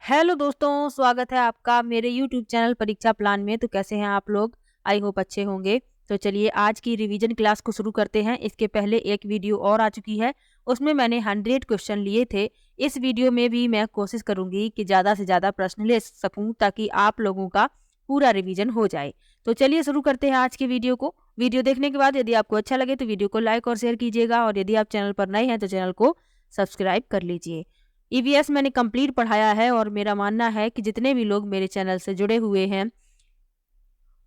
Hello दोस्तों, स्वागत है आपका मेरे यूट्यूब चैनल परीक्षा प्लान में। तो कैसे हैं आप लोग? आई होप अच्छे होंगे। तो चलिए आज की रिवीजन क्लास को शुरू करते हैं। इसके पहले एक वीडियो और आ चुकी है, उसमें मैंने 100 क्वेश्चन लिए थे। इस वीडियो में भी मैं कोशिश करूंगी कि ज़्यादा से ज़्यादा प्रश्न ले सकूं ताकि आप लोगों का पूरा रिवीजन हो जाए। तो चलिए शुरू करते हैं आज के वीडियो को। वीडियो देखने के बाद यदि आपको अच्छा लगे तो वीडियो को लाइक और शेयर कीजिएगा, और यदि आप चैनल पर नए हैं तो चैनल को सब्सक्राइब कर लीजिए। ईवीएस मैंने कंप्लीट पढ़ाया है, और मेरा मानना है कि जितने भी लोग मेरे चैनल से जुड़े हुए हैं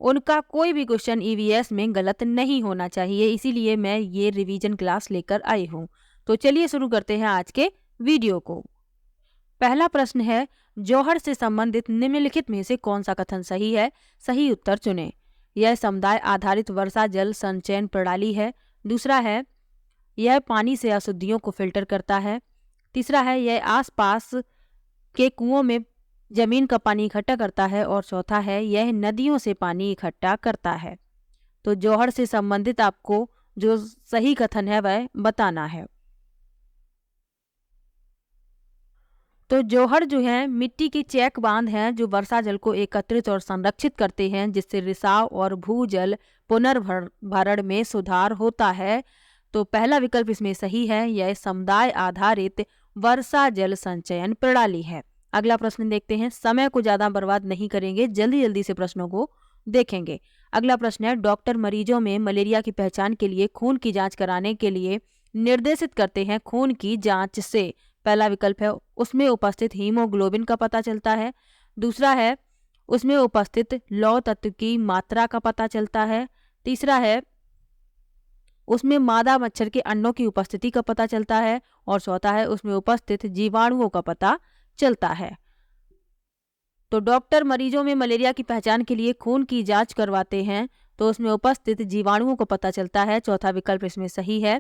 उनका कोई भी क्वेश्चन ईवीएस में गलत नहीं होना चाहिए, इसीलिए मैं ये रिवीजन क्लास लेकर आई हूँ। तो चलिए शुरू करते हैं आज के वीडियो को। पहला प्रश्न है, जौहर से संबंधित निम्नलिखित में से कौन सा कथन सही है? सही उत्तर चुनें। यह समुदाय आधारित वर्षा जल संचयन प्रणाली है। दूसरा है, यह पानी से अशुद्धियों को फिल्टर करता है। तीसरा है, यह आसपास के कुओं में जमीन का पानी इकट्ठा करता है। और चौथा है, यह नदियों से पानी इकट्ठा करता है। तो जौहर से संबंधित आपको जो सही कथन है वह बताना है। तो जौहर जो है मिट्टी की चेक बांध हैं जो वर्षा जल को एकत्रित और संरक्षित करते हैं, जिससे रिसाव और भूजल पुनर्भरण में सुधार होता है। तो पहला विकल्प इसमें सही है, यह समुदाय आधारित वर्षा जल संचयन प्रणाली है। अगला प्रश्न देखते हैं। समय को ज्यादा बर्बाद नहीं करेंगे, जल्दी जल्दी से प्रश्नों को देखेंगे। अगला प्रश्न है, डॉक्टर मरीजों में मलेरिया की पहचान के लिए खून की जांच कराने के लिए निर्देशित करते हैं। खून की जांच से पहला विकल्प है, उसमें उपस्थित हीमोग्लोबिन का पता चलता है। दूसरा है, उसमें उपस्थित लौह तत्व की मात्रा का पता चलता है। तीसरा है, उसमें मादा मच्छर के अंडों की उपस्थिति का पता चलता है। और चौथा है, उसमें उपस्थित जीवाणुओं का पता चलता है। तो डॉक्टर मरीजों में मलेरिया की पहचान के लिए खून की जांच करवाते हैं, तो उसमें उपस्थित जीवाणुओं को पता चलता है। चौथा विकल्प इसमें सही है।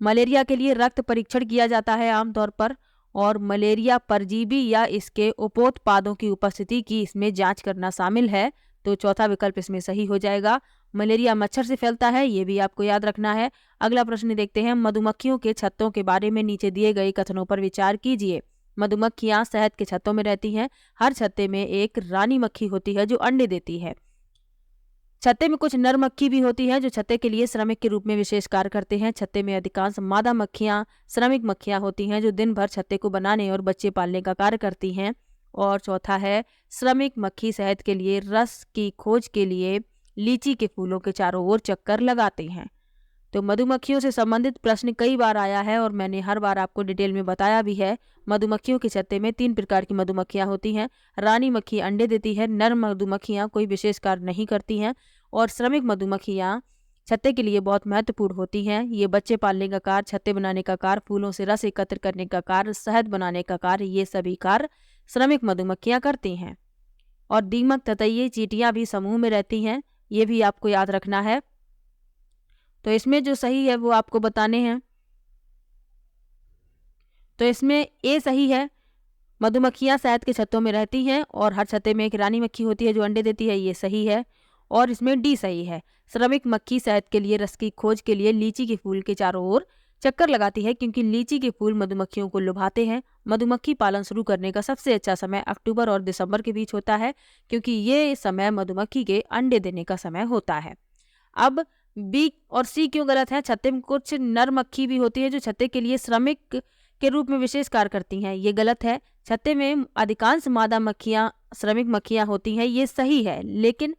मलेरिया के लिए रक्त परीक्षण किया जाता है आमतौर पर, और मलेरिया परजीवी या इसके उपोत्पादों की उपस्थिति की इसमें जांच करना शामिल है। तो चौथा विकल्प इसमें सही हो जाएगा। मलेरिया मच्छर से फैलता है, ये भी आपको याद रखना है। अगला प्रश्न देखते हैं। मधुमक्खियों के छत्तों के बारे में नीचे दिए गए कथनों पर विचार कीजिए। मधुमक्खियां शहद के छत्तों में रहती हैं। हर छत्ते में एक रानी मक्खी होती है जो अंडे देती है। छत्ते में कुछ नर मक्खी भी होती है जो छत्ते के लिए श्रमिक के रूप में विशेष कार्य करते हैं। छत्ते में अधिकांश मादा मक्खियां श्रमिक मक्खियां होती हैं जो दिन भर छत्ते को बनाने और बच्चे पालने का कार्य करती हैं। और चौथा है, श्रमिक मक्खी शहद के लिए रस की खोज के लिए लीची के फूलों के चारों ओर चक्कर लगाते हैं। तो मधुमक्खियों से संबंधित प्रश्न कई बार आया है, और मैंने हर बार आपको डिटेल में बताया भी है। मधुमक्खियों के छत्ते में 3 प्रकार की मधुमक्खियां होती हैं। रानी मक्खी अंडे देती है, नर मधुमक्खियां कोई विशेष कार्य नहीं करती हैं, और श्रमिक मधुमक्खियां छत्ते के लिए बहुत महत्वपूर्ण होती हैं। ये बच्चे पालने का कार्य, छत्ते बनाने का कार्य, फूलों से रस एकत्र करने का कार्य, शहद बनाने का कार्य, ये सभी कार्य श्रमिक मधुमक्खियां करती हैं। और दीमक, ततैये, चींटियां भी समूह में रहती हैं, ये भी आपको याद रखना है। तो इसमें जो सही है वो आपको बताने हैं। तो इसमें ए सही है, मधुमक्खियां शहद के छत्तों में रहती हैं और हर छत्ते में एक रानी मक्खी होती है जो अंडे देती है, ये सही है। और इसमें डी सही है, श्रमिक मक्खी शहद के लिए रस की खोज के लिए लीची के फूल के चारों ओर चक्कर लगाती है, क्योंकि लीची के फूल मधुमक्खियों को लुभाते हैं। मधुमक्खी पालन शुरू करने का सबसे अच्छा समय अक्टूबर और दिसंबर के बीच होता है, क्योंकि ये समय मधुमक्खी के अंडे देने का समय होता है। अब बी और सी क्यों गलत है? छत्ते में कुछ नर मक्खी भी होती है जो छत्ते के लिए श्रमिक के रूप में विशेष कार्य करती हैं, ये गलत है। छत्ते में अधिकांश मादा मक्खियां श्रमिक मक्खियां होती हैं, ये सही है। लेकिन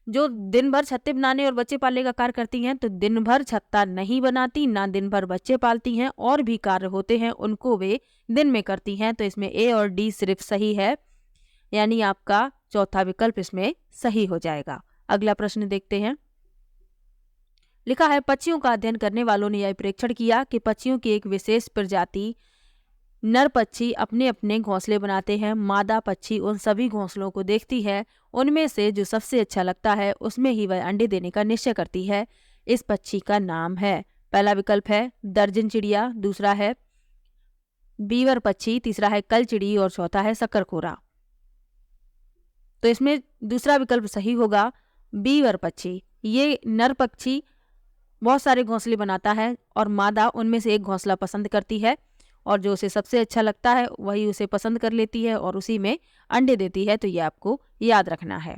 जो दिन भर छत्ते बनाने और बच्चे पालने का कार्य करती हैं, तो दिन भर छत्ता नहीं बनाती, ना दिन भर बच्चे पालती हैं, और भी कार्य होते हैं उनको वे दिन में करती हैं। तो इसमें ए और डी सिर्फ सही है, यानी आपका चौथा विकल्प इसमें सही हो जाएगा। अगला प्रश्न देखते हैं। लिखा है, पक्षियों का अध्ययन करने वालों ने यह प्रेक्षण किया कि पक्षियों की एक विशेष प्रजाति नर पक्षी अपने अपने घोंसले बनाते हैं। मादा पक्षी उन सभी घोंसलों को देखती है, उनमें से जो सबसे अच्छा लगता है उसमें ही वह अंडे देने का निश्चय करती है। इस पक्षी का नाम है, पहला विकल्प है दर्जन चिड़िया, दूसरा है बीवर पक्षी, तीसरा है कलचिड़ी, और चौथा है शकरखोरा। तो इसमें दूसरा विकल्प सही होगा, बीवर पक्षी। ये नर पक्षी बहुत सारे घोंसले बनाता है और मादा उनमें से एक घोंसला पसंद करती है, और जो उसे सबसे अच्छा लगता है वही उसे पसंद कर लेती है और उसी में अंडे देती है। तो ये आपको याद रखना है।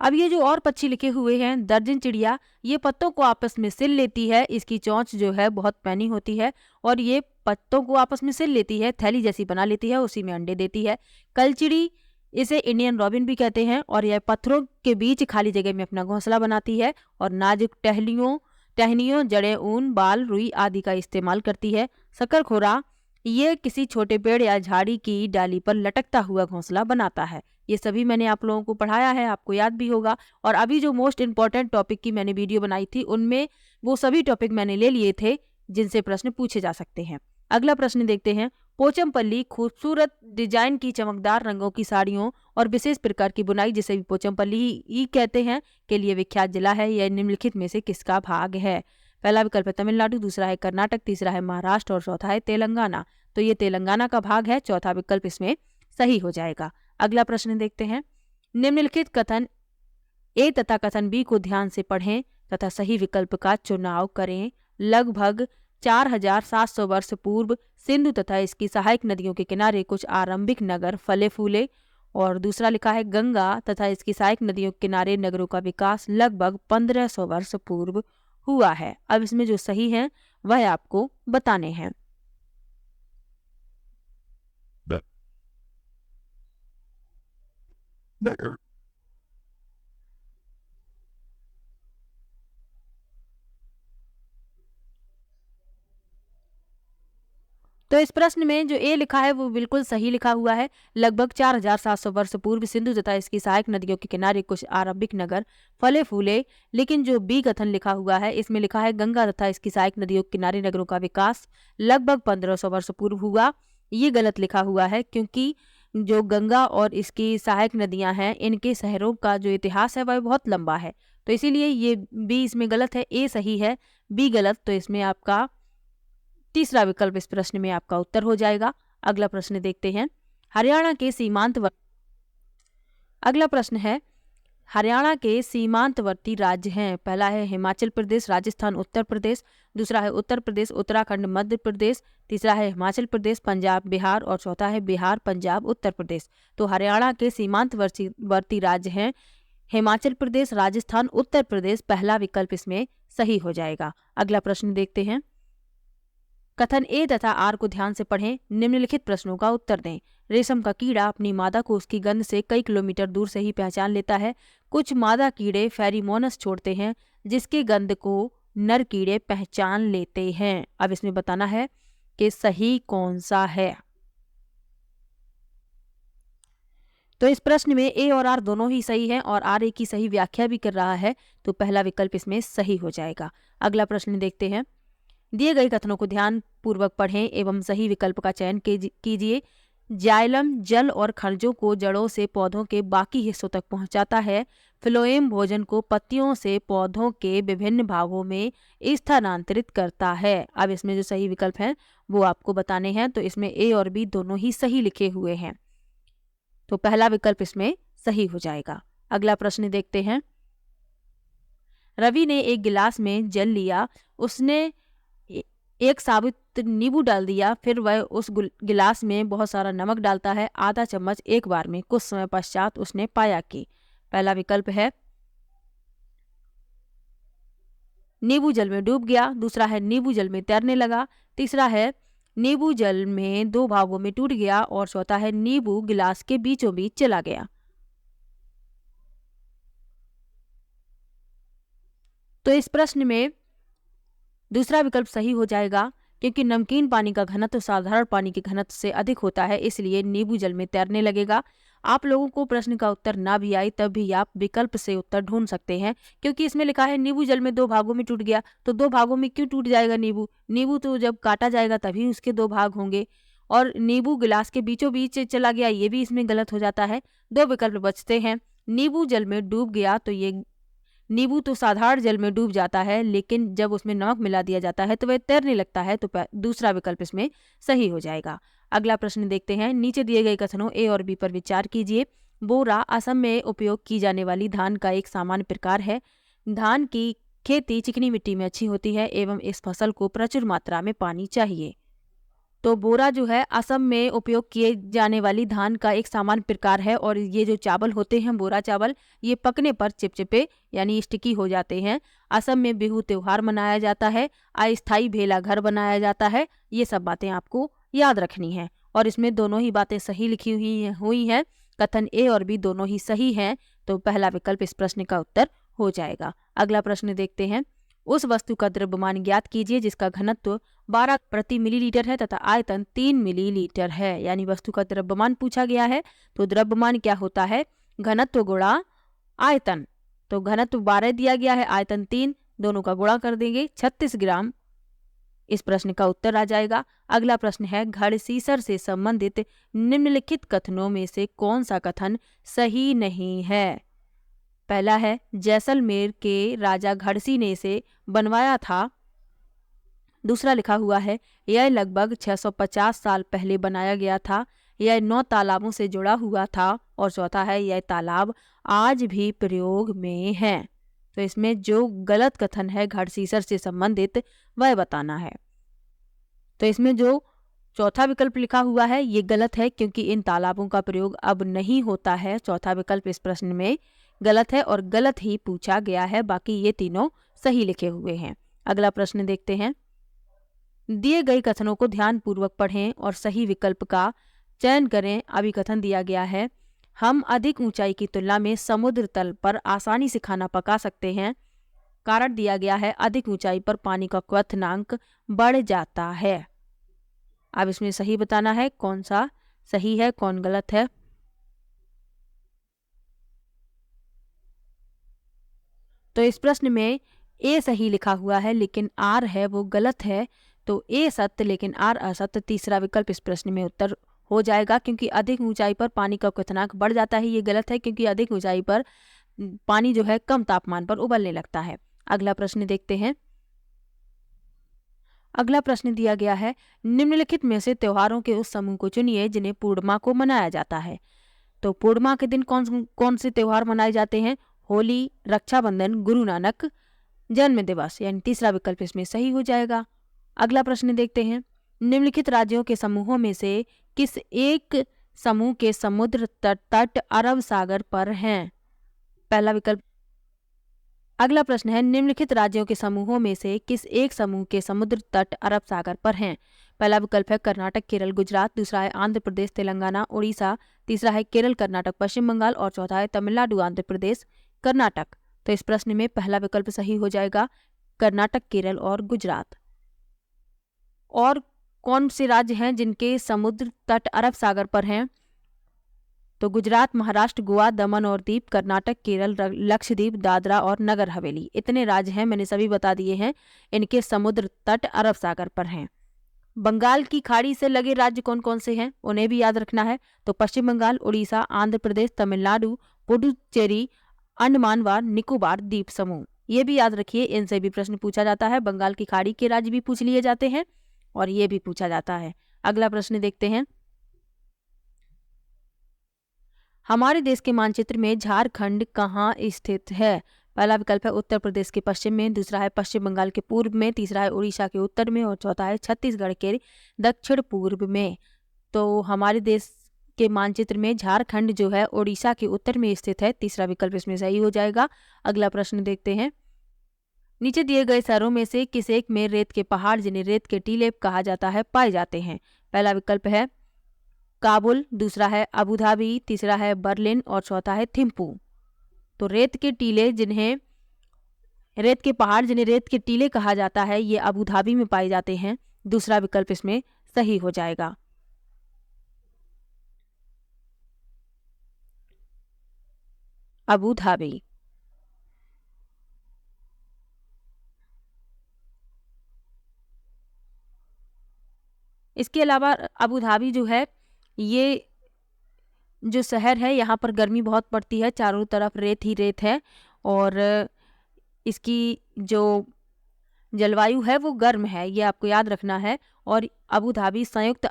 अब ये जो और पक्षी लिखे हुए हैं, दर्जन चिड़िया, ये पत्तों को आपस में सिल लेती है। इसकी चोंच जो है बहुत पैनी होती है और ये पत्तों को आपस में सिल लेती है, थैली जैसी बना लेती है, उसी में अंडे देती है। कलचिड़ी, इसे इंडियन रॉबिन भी कहते हैं, और यह पत्थरों के बीच खाली जगह में अपना घोंसला बनाती है और नाजुक टहनियों, जड़ें, ऊन, बाल, रुई आदि का इस्तेमाल करती है। शकरखोरा, ये किसी छोटे पेड़ या झाड़ी की डाली पर लटकता हुआ घोंसला बनाता है। ये सभी मैंने आप लोगों को पढ़ाया है, आपको याद भी होगा। और अभी जो मोस्ट इम्पॉर्टेंट टॉपिक की मैंने वीडियो बनाई थी, उनमें वो सभी टॉपिक मैंने ले लिए थे जिनसे प्रश्न पूछे जा सकते हैं। अगला प्रश्न देखते हैं। पोचमपल्ली खूबसूरत डिजाइन की चमकदार रंगों की साड़ियों और विशेष प्रकार की बुनाई, जिसे भी पोचमपल्ली ही कहते हैं, के लिए विख्यात जिला है। यह निम्नलिखित में से किसका भाग है? पहला विकल्प है तमिलनाडु, दूसरा है कर्नाटक, तीसरा है महाराष्ट्र और चौथा है तेलंगाना। तो ये तेलंगाना का भाग है, चौथा विकल्प इसमें सही हो जाएगा। अगला प्रश्न देखते हैं। निम्नलिखित कथन ए तथा कथन बी को ध्यान से पढ़ें तथा सही विकल्प का चुनाव करें। लगभग 4700 वर्ष पूर्व सिंधु तथा इसकी सहायक नदियों के किनारे कुछ आरंभिक नगर फले फूले। और दूसरा लिखा है गंगा तथा इसकी सहायक नदियों के किनारे नगरों का विकास लगभग 1500 वर्ष पूर्व हुआ है। अब इसमें जो सही है वह आपको बताने हैं। तो इस प्रश्न में जो ए लिखा है वो बिल्कुल सही लिखा हुआ है। लगभग 4700 वर्ष पूर्व सिंधु तथा इसकी सहायक नदियों के किनारे कुछ आरंभिक नगर फले फूले। लेकिन जो बी कथन लिखा हुआ है, इसमें लिखा है गंगा तथा इसकी सहायक नदियों के किनारे नगरों का विकास लगभग 1500 वर्ष पूर्व हुआ। ये गलत लिखा हुआ है, क्योंकि जो गंगा और इसकी सहायक नदियां हैं, इनके शहरों का जो इतिहास है वह बहुत लंबा है। तो इसीलिए ये बी इसमें गलत है, ए सही है, बी गलत। तो इसमें आपका तीसरा विकल्प इस प्रश्न में आपका उत्तर हो जाएगा। अगला प्रश्न देखते हैं। हरियाणा के सीमांतवर्ती अगला प्रश्न है, हरियाणा के सीमांतवर्ती राज्य हैं। पहला है हिमाचल प्रदेश, राजस्थान, उत्तर प्रदेश। दूसरा है उत्तर प्रदेश, उत्तराखंड, मध्य प्रदेश। तीसरा है हिमाचल प्रदेश, पंजाब, बिहार और चौथा है बिहार, पंजाब, उत्तर प्रदेश। तो हरियाणा के सीमांतवर्ती राज्य हैं हिमाचल प्रदेश, राजस्थान, उत्तर प्रदेश। पहला विकल्प इसमें सही हो जाएगा। अगला प्रश्न देखते हैं। कथन ए तथा आर को ध्यान से पढ़ें, निम्नलिखित प्रश्नों का उत्तर दें। रेशम का कीड़ा अपनी मादा को उसकी गंध से कई किलोमीटर दूर से ही पहचान लेता है। कुछ मादा कीड़े फेरोमोन्स छोड़ते हैं जिसके गंध को नर कीड़े पहचान लेते हैं। अब इसमें बताना है कि सही कौन सा है। तो इस प्रश्न में ए और आर दोनों ही सही हैं और आर ए की सही व्याख्या भी कर रहा है। तो पहला विकल्प इसमें सही हो जाएगा। अगला प्रश्न देखते हैं। दिए गए कथनों को ध्यान पूर्वक पढ़ें एवं सही विकल्प का चयन कीजिए। जाइलम जल और खनिजों को जड़ों से पौधों के बाकी हिस्सों तक पहुंचाता है। फ्लोएम भोजन को पत्तियों से पौधों के विभिन्न भागों में स्थानांतरित करता है। अब इसमें जो सही विकल्प हैं वो आपको बताने हैं। तो इसमें ए और बी दोनों ही सही लिखे हुए हैं। तो पहला विकल्प इसमें सही हो जाएगा। अगला प्रश्न देखते हैं। रवि ने एक गिलास में जल लिया, उसने एक साबुत नींबू डाल दिया, फिर वह उस गिलास में बहुत सारा नमक डालता है, आधा चम्मच एक बार में। कुछ समय पश्चात उसने पाया कि पहला विकल्प है नींबू जल में डूब गया, दूसरा है नींबू जल में तैरने लगा, तीसरा है नींबू जल में दो भागों में टूट गया और चौथा है नींबू गिलास के बीचों बीच चला गया। तो इस प्रश्न में दूसरा विकल्प सही हो जाएगा, क्योंकि नमकीन पानी का घनत्व साधारण पानी के घनत्व से अधिक होता है, इसलिए नींबू जल में तैरने लगेगा। आप लोगों को प्रश्न का उत्तर ना भी आए तब भी आप विकल्प से उत्तर ढूंढ सकते हैं, क्योंकि इसमें लिखा है नींबू जल में दो भागों में टूट गया। तो दो भागों में क्यों टूट जाएगा नींबू? नींबू तो जब काटा जाएगा तभी उसके दो भाग होंगे। और नींबू गिलास के बीचों बीच चला गया, ये भी इसमें गलत हो जाता है। दो विकल्प बचते हैं। नींबू जल में डूब गया, तो ये नींबू तो साधारण जल में डूब जाता है, लेकिन जब उसमें नमक मिला दिया जाता है तो वह तैरने लगता है। तो दूसरा विकल्प इसमें सही हो जाएगा। अगला प्रश्न देखते हैं। नीचे दिए गए कथनों ए और बी पर विचार कीजिए। बोरा असम में उपयोग की जाने वाली धान का एक सामान्य प्रकार है। धान की खेती चिकनी मिट्टी में अच्छी होती है एवं इस फसल को प्रचुर मात्रा में पानी चाहिए। तो बोरा जो है असम में उपयोग किए जाने वाली धान का एक सामान्य प्रकार है और ये जो चावल होते हैं बोरा चावल, ये पकने पर चिपचिपे यानी स्टिकी हो जाते हैं। असम में बिहू त्योहार मनाया जाता है, अस्थायी भेला घर बनाया जाता है। ये सब बातें आपको याद रखनी है और इसमें दोनों ही बातें सही लिखी हुई हैं। कथन ए और बी दोनों ही सही हैं, तो पहला विकल्प इस प्रश्न का उत्तर हो जाएगा। अगला प्रश्न देखते हैं। उस वस्तु का द्रव्यमान ज्ञात कीजिए जिसका घनत्व 12 प्रति मिलीलीटर है तथा आयतन 3 मिलीलीटर है। यानी वस्तु का द्रव्यमान पूछा गया है, तो द्रव्यमान क्या होता है, घनत्व गुणा आयतन। तो घनत्व 12 दिया गया है, आयतन 3, दोनों का गुणा कर देंगे 36 ग्राम। इस प्रश्न का उत्तर आ जाएगा। अगला प्रश्न है, घड़सीसर से संबंधित निम्नलिखित कथनों में से कौन सा कथन सही नहीं है। पहला है, जैसलमेर के राजा घड़सी ने इसे बनवाया था। दूसरा लिखा हुआ है, यह लगभग 650 साल पहले बनाया गया था। यह 9 तालाबों से जुड़ा हुआ था। और चौथा है, यह तालाब आज भी प्रयोग में है। तो इसमें जो गलत कथन है घड़सीसर से संबंधित वह बताना है। तो इसमें जो चौथा विकल्प लिखा हुआ है ये गलत है, क्योंकि इन तालाबों का प्रयोग अब नहीं होता है। चौथा विकल्प इस प्रश्न में गलत है और गलत ही पूछा गया है, बाकी ये तीनों सही लिखे हुए हैं। अगला प्रश्न देखते हैं। दिए गए कथनों को ध्यान पूर्वक पढ़ें और सही विकल्प का चयन करें। अभी कथन दिया गया है, हम अधिक ऊंचाई की तुलना में समुद्र तल पर आसानी से खाना पका सकते हैं। कारण दिया गया है, अधिक ऊंचाई पर पानी का क्वथनांक बढ़ जाता है। अब इसमें सही बताना है कौन सा सही है कौन गलत है। तो इस प्रश्न में ए सही लिखा हुआ है लेकिन आर है वो गलत है। तो ए सत्य लेकिन आर असत्य, तीसरा विकल्प इस प्रश्न में उत्तर हो जाएगा। क्योंकि अधिक ऊंचाई पर पानी का क्वथनांक बढ़ जाता है, ये गलत है, क्योंकि अधिक ऊंचाई पर पानी जो है कम तापमान पर उबलने लगता है। अगला प्रश्न देखते हैं। अगला प्रश्न दिया गया है, निम्नलिखित में से त्योहारों के उस समूह को चुनिए जिन्हें पूर्णिमा को मनाया जाता है। तो पूर्णिमा के दिन कौन कौन से त्योहार मनाए जाते हैं, होली, रक्षाबंधन, गुरु नानक जन्म दिवस, यानी तीसरा विकल्प इसमें सही हो जाएगा। अगला प्रश्न देखते हैं। निम्नलिखित राज्यों के समूहों में से किस एक समूह के समुद्र तट अरब सागर पर हैं। पहला विकल्प। अगला प्रश्न है, निम्नलिखित राज्यों के समूहों में से किस एक समूह के समुद्र तट अरब सागर पर हैं। पहला विकल्प है कर्नाटक, केरल, गुजरात। दूसरा है आंध्र प्रदेश, तेलंगाना, उड़ीसा। तीसरा है केरल, कर्नाटक, पश्चिम बंगाल। और चौथा है तमिलनाडु, आंध्र प्रदेश, कर्नाटक। तो इस प्रश्न में पहला विकल्प सही हो जाएगा, कर्नाटक, केरल और गुजरात। और कौन से राज्य हैं जिनके समुद्र तट अरब सागर पर हैं। तो गुजरात, महाराष्ट्र, गोवा, दमन और दीप, कर्नाटक, केरल, लक्षद्वीप, दादरा और नगर हवेली। इतने राज्य हैं, मैंने सभी बता दिए हैं, इनके समुद्र तट अरब सागर पर हैं। बंगाल की खाड़ी से लगे राज्य कौन कौन से हैं उन्हें भी याद रखना है। तो पश्चिम बंगाल, उड़ीसा, आंध्र प्रदेश, तमिलनाडु, पुडुचेरी, अंडमान व निकोबार द्वीप समूह। ये भी याद रखिए, इनसे भी प्रश्न पूछा जाता है। बंगाल की खाड़ी के राज्य भी पूछ लिए जाते हैं और ये भी पूछा जाता है। अगला प्रश्न देखते हैं। हमारे देश के मानचित्र में झारखंड कहाँ स्थित है। पहला विकल्प है उत्तर प्रदेश के पश्चिम में। दूसरा है पश्चिम बंगाल के पूर्व में। तीसरा है उड़ीसा के उत्तर में। और चौथा है छत्तीसगढ़ के दक्षिण पूर्व में। तो हमारे देश के मानचित्र में झारखंड जो है उड़ीसा के उत्तर में स्थित है। तीसरा विकल्प इसमें सही हो जाएगा। अगला प्रश्न देखते हैं। नीचे दिए गए शहरों में से किस एक में रेत के पहाड़, जिन्हें रेत के टीले कहा जाता है, पाए जाते हैं। पहला विकल्प है काबुल। दूसरा है अबू धाबी। तीसरा है बर्लिन और चौथा है थिम्पू। तो रेत के पहाड़ जिन्हें रेत के टीले कहा जाता है, ये अबू धाबी में पाए जाते हैं। दूसरा विकल्प इसमें सही हो जाएगा। Abu Dhabi. इसके अलावा अबू धाबी जो है, ये जो शहर है यहाँ पर गर्मी बहुत पड़ती है, चारों तरफ रेत ही रेत है और इसकी जो जलवायु है वो गर्म है, ये आपको याद रखना है। और अबू धाबी संयुक्त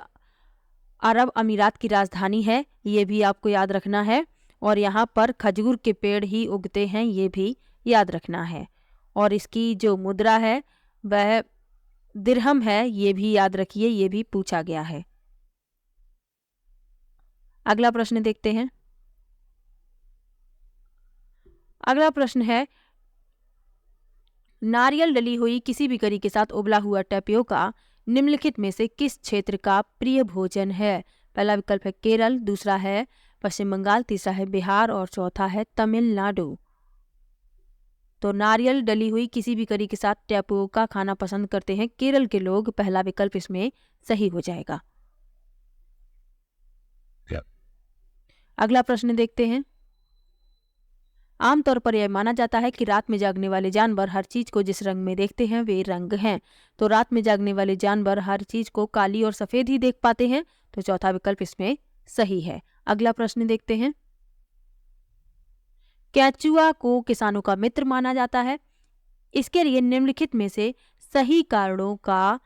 अरब अमीरात की राजधानी है, ये भी आपको याद रखना है। और यहाँ पर खजूर के पेड़ ही उगते हैं, ये भी याद रखना है। और इसकी जो मुद्रा है वह दिरहम है, ये भी याद रखिए, ये भी पूछा गया है। अगला प्रश्न देखते हैं। अगला प्रश्न है, नारियल डली हुई किसी भी करी के साथ उबला हुआ टैपियोका निम्नलिखित में से किस क्षेत्र का प्रिय भोजन है? पहला विकल्प है केरल, दूसरा है पश्चिम बंगाल, तीसरा है बिहार और चौथा है तमिलनाडु। तो नारियल डली हुई किसी भी करी के साथ टैपियोका खाना पसंद करते हैं केरल के लोग। पहला विकल्प इसमें सही हो जाएगा। अगला प्रश्न देखते हैं। आमतौर पर यह माना जाता है कि रात में जागने वाले जानवर हर चीज को जिस रंग में देखते हैं वे रंग हैं। तो रात में जागने वाले जानवर हर चीज को काली और सफेद ही देख पाते हैं। तो चौथा विकल्प इसमें सही है। अगला प्रश्न देखते हैं। केंचुआ को किसानों का मित्र माना जाता है। इसके लिए निम्नलिखित में से सही कारणों का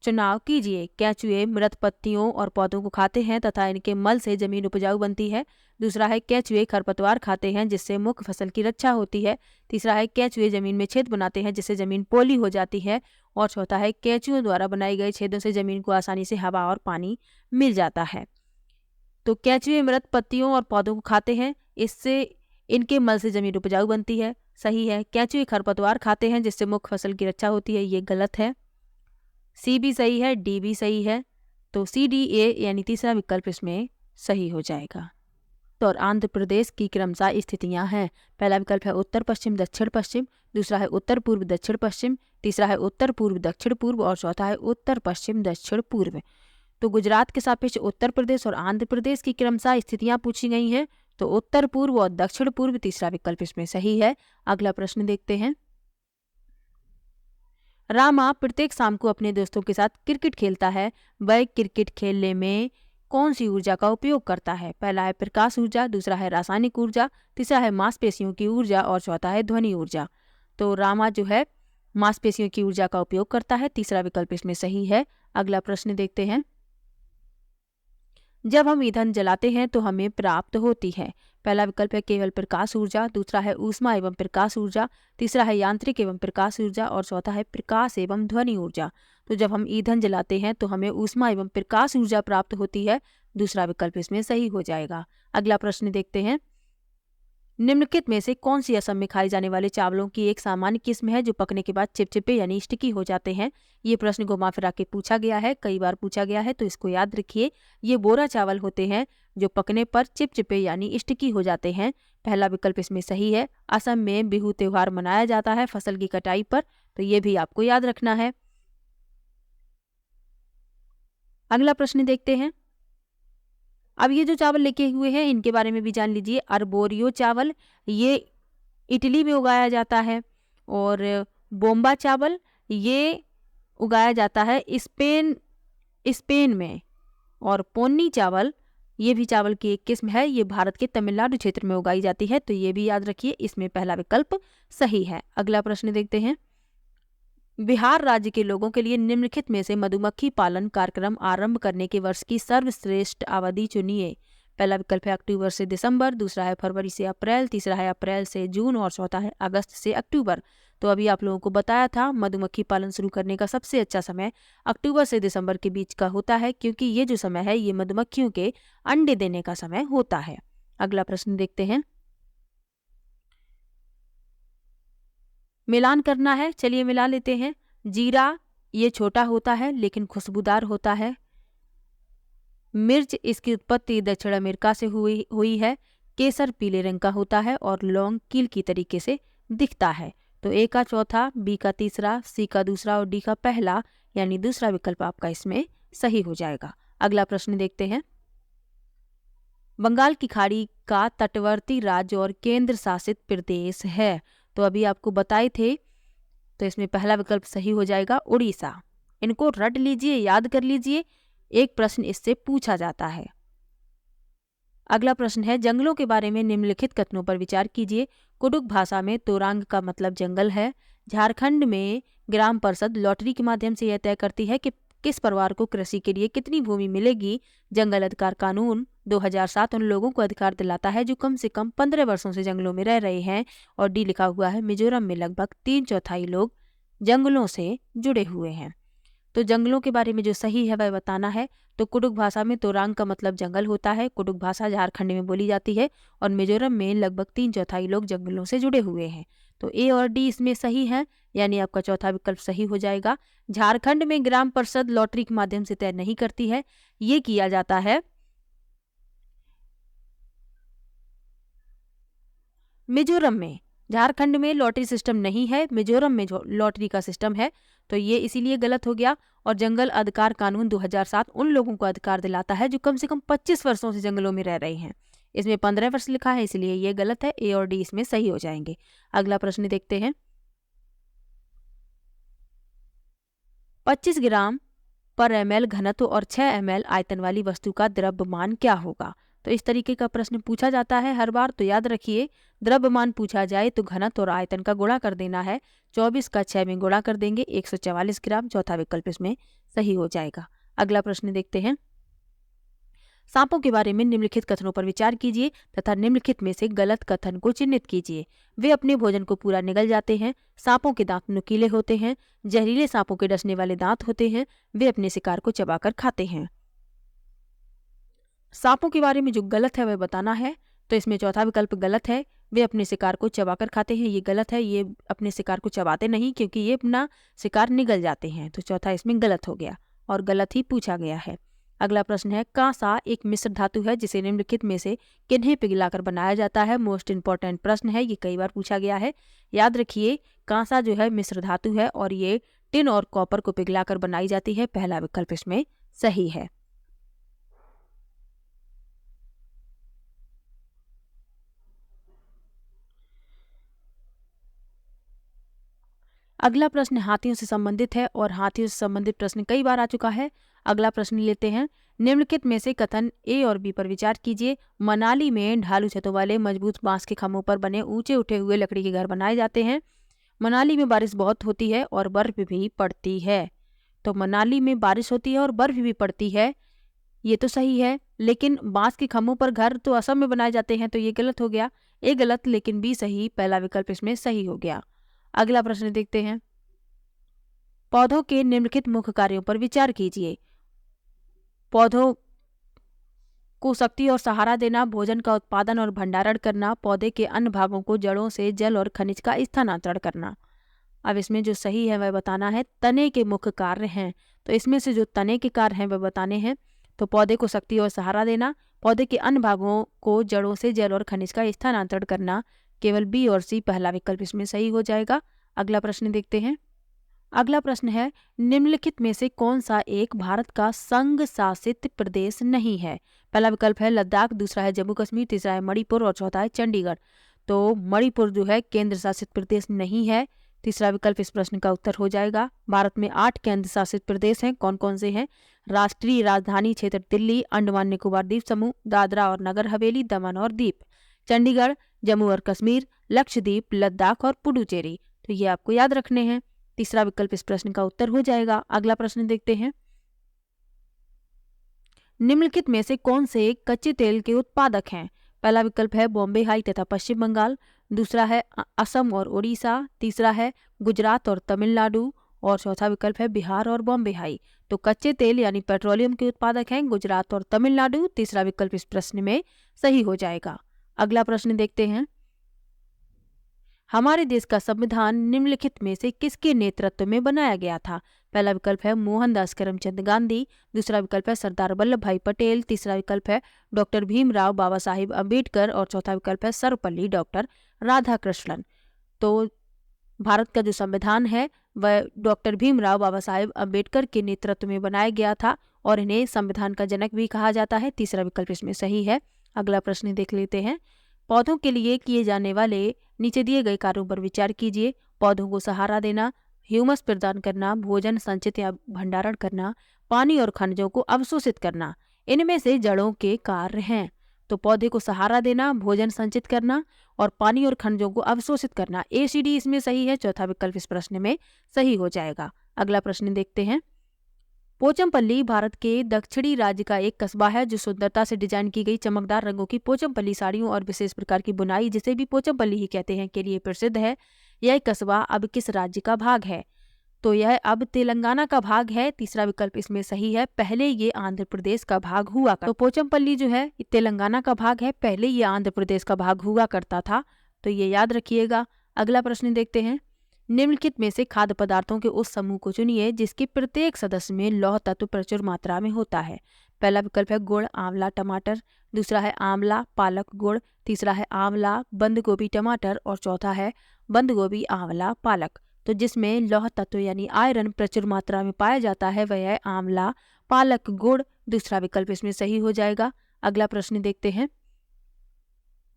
चुनाव कीजिए। केंचुए मृत पत्तियों और पौधों को खाते हैं तथा इनके मल से जमीन उपजाऊ बनती है। दूसरा है केंचुए खरपतवार खाते हैं जिससे मुख्य फसल की रक्षा होती है। तीसरा है केंचुए जमीन में छेद बनाते हैं जिससे जमीन पोली हो जाती है। और चौथा है केंचुओं द्वारा बनाए गए छेदों से जमीन को आसानी से हवा और पानी मिल जाता है। तो केंचुए मृत पत्तियों और पौधों को खाते हैं, इससे इनके मल से जमीन उपजाऊ बनती है। सही है। केंचुए खरपतवार खाते हैं जिससे मुख्य फसल की रक्षा होती है, ये गलत है। सी भी सही है, डी भी सही है। तो सी डी ए यानी तीसरा विकल्प इसमें सही हो जाएगा। तो और आंध्र प्रदेश की क्रमशः स्थितियां हैं। पहला विकल्प है उत्तर पश्चिम दक्षिण पश्चिम, दूसरा है उत्तर पूर्व दक्षिण पश्चिम, तीसरा है उत्तर पूर्व दक्षिण पूर्व और चौथा है उत्तर पश्चिम दक्षिण पूर्व। तो गुजरात के सापेक्ष उत्तर प्रदेश और आंध्र प्रदेश की क्रमशः स्थितियां पूछी गई हैं। तो उत्तर पूर्व और दक्षिण पूर्व तीसरा विकल्प इसमें सही है। अगला प्रश्न देखते हैं। रामा प्रत्येक शाम को अपने दोस्तों के साथ क्रिकेट खेलता है। वह क्रिकेट खेलने में कौन सी ऊर्जा का उपयोग करता है? पहला है प्रकाश ऊर्जा, दूसरा है रासायनिक ऊर्जा, तीसरा है मांसपेशियों की ऊर्जा और चौथा है ध्वनि ऊर्जा। तो रामा जो है मांसपेशियों की ऊर्जा का उपयोग करता है, तीसरा विकल्प इसमें सही है। अगला प्रश्न देखते हैं। जब हम ईंधन जलाते हैं तो हमें प्राप्त होती है। पहला विकल्प है केवल प्रकाश ऊर्जा, दूसरा है ऊष्मा एवं प्रकाश ऊर्जा, तीसरा है यांत्रिक एवं प्रकाश ऊर्जा और चौथा है प्रकाश एवं ध्वनि ऊर्जा। तो जब हम ईंधन जलाते हैं तो हमें ऊष्मा एवं प्रकाश ऊर्जा प्राप्त होती है, दूसरा विकल्प इसमें सही हो जाएगा। अगला प्रश्न देखते हैं। निम्नलिखित में से कौन सी असम में खाए जाने वाले चावलों की एक सामान्य किस्म है जो पकने के बाद चिपचिपे यानी स्टिकी हो जाते हैं? ये प्रश्न घुमा फिरा के पूछा गया है, कई बार पूछा गया है, तो इसको याद रखिए। ये बोरा चावल होते हैं जो पकने पर चिपचिपे यानी स्टिकी हो जाते हैं। पहला विकल्प इसमें सही है। असम में बिहू त्योहार मनाया जाता है फसल की कटाई पर, तो ये भी आपको याद रखना है। अगला प्रश्न देखते हैं। अब ये जो चावल लेके हुए हैं इनके बारे में भी जान लीजिए। अर्बोरियो चावल ये इटली में उगाया जाता है और बोम्बा चावल ये उगाया जाता है स्पेन में। और पोन्नी चावल ये भी चावल की एक किस्म है, ये भारत के तमिलनाडु क्षेत्र में उगाई जाती है, तो ये भी याद रखिए, इसमें पहला विकल्प सही है। अगला प्रश्न देखते हैं। बिहार राज्य के लोगों के लिए निम्नलिखित में से मधुमक्खी पालन कार्यक्रम आरंभ करने के वर्ष की सर्वश्रेष्ठ अवधि चुनिए। पहला विकल्प है अक्टूबर से दिसंबर, दूसरा है फरवरी से अप्रैल, तीसरा है अप्रैल से जून और चौथा है अगस्त से अक्टूबर। तो अभी आप लोगों को बताया था मधुमक्खी पालन शुरू करने का सबसे अच्छा समय अक्टूबर से दिसंबर के बीच का होता है, क्योंकि ये जो समय है ये मधुमक्खियों के अंडे देने का समय होता है। अगला प्रश्न देखते हैं। मिलान करना है, चलिए मिला लेते हैं। जीरा ये छोटा होता है लेकिन खुशबूदार होता है। मिर्च इसकी उत्पत्ति दक्षिण अमेरिका से हुई है। केसर पीले रंग का होता है और लौंग कील की तरीके से दिखता है। तो ए का चौथा, बी का तीसरा, सी का दूसरा और डी का पहला यानी दूसरा विकल्प आपका इसमें सही हो जाएगा। अगला प्रश्न देखते हैं। बंगाल की खाड़ी का तटवर्ती राज्य और केंद्र शासित प्रदेश है। तो अभी आपको बताए थे, तो इसमें पहला विकल्प सही हो जाएगा उड़ीसा। इनको रट लीजिए, याद कर लीजिए, एक प्रश्न इससे पूछा जाता है। अगला प्रश्न है। जंगलों के बारे में निम्नलिखित कथनों पर विचार कीजिए। कुडुख भाषा में तोरांग का मतलब जंगल है। झारखंड में ग्राम परिषद लॉटरी के माध्यम से यह तय करती है कि किस परिवार को कृषि के लिए कितनी भूमि मिलेगी। जंगल अधिकार कानून 2007 उन लोगों को अधिकार दिलाता है जो कम से कम 15 वर्षों से जंगलों में रह रहे हैं। और डी लिखा हुआ है मिजोरम में लगभग 3/4 लोग जंगलों से जुड़े हुए हैं। तो जंगलों के बारे में जो सही है वह बताना है। तो कुडुख भाषा में तोरांग का मतलब जंगल होता है। कुडुख भाषा झारखंड में बोली जाती है और मिजोरम में लगभग 3/4 लोग जंगलों से जुड़े हुए हैं। तो ए और डी इसमें सही है, यानी आपका चौथा विकल्प सही हो जाएगा। झारखंड में ग्राम परिषद लॉटरी के माध्यम से तय नहीं करती है, ये किया जाता है मिजोरम में। झारखंड में लॉटरी सिस्टम नहीं है, मिजोरम में जो लॉटरी का सिस्टम है, तो ये इसीलिए गलत हो गया। और जंगल अधिकार कानून 2007 उन लोगों को अधिकार दिलाता है जो कम से कम 25 वर्षों से जंगलों में रह रहे हैं। इसमें 15 वर्ष लिखा है, इसलिए ये गलत है। ए और डी इसमें सही हो जाएंगे। अगला प्रश्न देखते हैं। 25 ग्राम पर ml घनत्व और 6 ml आयतन वाली वस्तु का द्रव्यमान क्या होगा? तो इस तरीके का प्रश्न पूछा जाता है हर बार। तो याद रखिए, द्रव्यमान पूछा जाए तो घनत्व और आयतन का गुणा कर देना है। 24 का 6 में गुणा कर देंगे, 144 ग्राम। चौथा विकल्प इसमें सही हो जाएगा। अगला प्रश्न देखते हैं। सांपों के बारे में निम्नलिखित कथनों पर विचार कीजिए तथा निम्नलिखित में से गलत कथन को चिन्हित कीजिए। वे अपने भोजन को पूरा निगल जाते हैं। सांपों के दांत नुकीले होते हैं। जहरीले सांपों के डसने वाले दांत होते हैं। वे अपने शिकार को चबाकर खाते हैं। सांपों के बारे में जो गलत है वह बताना है। तो इसमें चौथा विकल्प गलत है। वे अपने शिकार को चबाकर खाते हैं, ये गलत है। ये अपने शिकार को चबाते नहीं, क्योंकि ये अपना शिकार निगल जाते हैं। तो चौथा इसमें गलत हो गया और गलत ही पूछा गया है। अगला प्रश्न है, कांसा एक मिश्र धातु है जिसे निम्नलिखित में से किन्हें पिघलाकर बनाया जाता है? मोस्ट इंपॉर्टेंट प्रश्न है, ये कई बार पूछा गया है। याद रखिए, कांसा जो है मिश्र धातु है और ये टिन और कॉपर को पिघलाकर बनाई जाती है। पहला विकल्प इसमें सही है। अगला प्रश्न हाथियों से संबंधित है और हाथियों से संबंधित प्रश्न कई बार आ चुका है। अगला प्रश्न लेते हैं। निम्नलिखित में से कथन ए और बी पर विचार कीजिए। मनाली में ढालू छतों वाले मजबूत बांस के खंभों पर बने ऊंचे उठे हुए लकड़ी के घर बनाए जाते हैं। मनाली में बारिश बहुत होती है और बर्फ भी पड़ती है। तो मनाली में बारिश होती है और बर्फ भी पड़ती है, ये तो सही है। लेकिन बांस के खंभों पर घर तो असम में बनाए जाते हैं, तो ये गलत हो गया। ए गलत लेकिन बी सही। पहला विकल्प इसमें सही हो गया। अगला प्रश्न देखते हैं। पौधों के निम्नलिखित मुख्य कार्यों पर विचार कीजिए। पौधों को शक्ति और सहारा देना, भोजन का उत्पादन और भंडारण करना, पौधे के अन्य भागों को जड़ों से जल और खनिज का स्थानांतरण करना। अब इसमें जो सही है वह बताना है। तने के मुख्य कार्य हैं, तो इसमें से जो तने के कार्य हैं वह बताने हैं। तो पौधे को शक्ति और सहारा देना, पौधे के अन्य भागों को जड़ों से जल और खनिज का स्थानांतरण करना। केवल बी और सी, पहला विकल्प इसमें सही हो जाएगा। अगला प्रश्न देखते हैं। अगला प्रश्न है, निम्नलिखित में से कौन सा एक भारत का संघ शासित प्रदेश नहीं है? पहला विकल्प है लद्दाख, दूसरा है जम्मू कश्मीर, तीसरा है मणिपुर और चौथा है चंडीगढ़। तो मणिपुर जो है केंद्र शासित प्रदेश नहीं है। तीसरा विकल्प इस प्रश्न का उत्तर हो जाएगा। भारत में 8 केंद्र शासित प्रदेश हैं। कौन कौन से हैं? राष्ट्रीय राजधानी क्षेत्र दिल्ली, अंडमान निकोबार द्वीप समूह, दादरा और नगर हवेली, दमन और दीप, चंडीगढ़, जम्मू और कश्मीर, लक्षद्वीप, लद्दाख और पुडुचेरी। तो ये आपको याद रखने हैं। तीसरा विकल्प इस प्रश्न का उत्तर हो जाएगा। अगला प्रश्न देखते हैं। निम्नलिखित में से कौन से कच्चे तेल के उत्पादक हैं? पहला विकल्प है बॉम्बे हाई तथा पश्चिम बंगाल, दूसरा है असम और उड़ीसा, तीसरा है गुजरात और तमिलनाडु और चौथा विकल्प है बिहार और बॉम्बे हाई। तो कच्चे तेल यानी पेट्रोलियम के उत्पादक हैं गुजरात और तमिलनाडु। तीसरा विकल्प इस प्रश्न में सही हो जाएगा। अगला प्रश्न देखते हैं। हमारे देश का संविधान निम्नलिखित में से किसके नेतृत्व में बनाया गया था? पहला विकल्प है मोहनदास करमचंद गांधी, दूसरा विकल्प है सरदार वल्लभ भाई पटेल, तीसरा विकल्प है डॉक्टर भीमराव बाबा साहिब अम्बेडकर और चौथा विकल्प है सर्वपल्ली डॉक्टर राधाकृष्णन। तो भारत का जो संविधान है वह डॉक्टर भीमराव बाबा साहिब अम्बेडकर के नेतृत्व में बनाया गया था और इन्हें संविधान का जनक भी कहा जाता है। तीसरा विकल्प इसमें सही है। अगला प्रश्न देख लेते हैं। पौधों के लिए किए जाने वाले नीचे दिए गए कार्यों पर विचार कीजिए। पौधों को सहारा देना, ह्यूमस प्रदान करना, भोजन संचित या भंडारण करना, पानी और खनिजों को अवशोषित करना, इनमें से जड़ों के कार्य हैं। तो पौधे को सहारा देना, भोजन संचित करना और पानी और खनिजों को अवशोषित करना, ACD इसमें सही है। चौथा विकल्प इस प्रश्न में सही हो जाएगा। अगला प्रश्न देखते हैं। पोचमपल्ली भारत के दक्षिणी राज्य का एक कस्बा है जो सुंदरता से डिजाइन की गई चमकदार रंगों की पोचमपल्ली साड़ियों और विशेष प्रकार की बुनाई, जिसे भी पोचमपल्ली ही कहते हैं, के लिए प्रसिद्ध है। यह कस्बा अब किस राज्य का भाग है? तो यह अब तेलंगाना का भाग है। तीसरा विकल्प इसमें सही है, पहले ये आंध्र प्रदेश का भाग हुआ करता। तो पोचमपल्ली जो है तेलंगाना का भाग है, पहले ये आंध्र प्रदेश का भाग हुआ करता था, तो ये याद रखिएगा। अगला प्रश्न देखते हैं, निम्नलिखित में से खाद्य पदार्थों के उस समूह को चुनिए जिसके प्रत्येक सदस्य में लौह तत्व प्रचुर मात्रा में होता है। पहला विकल्प है गुड़, आंवला, टमाटर। दूसरा है आंवला, पालक, गुड़। तीसरा है आंवला, बंद गोभी, टमाटर। और चौथा है बंद गोभी, आंवला, पालक। तो जिसमें लौह तत्व यानी आयरन प्रचुर मात्रा में पाया जाता है वह है आंवला, पालक, गुड़। दूसरा विकल्प इसमें सही हो जाएगा। अगला प्रश्न देखते हैं,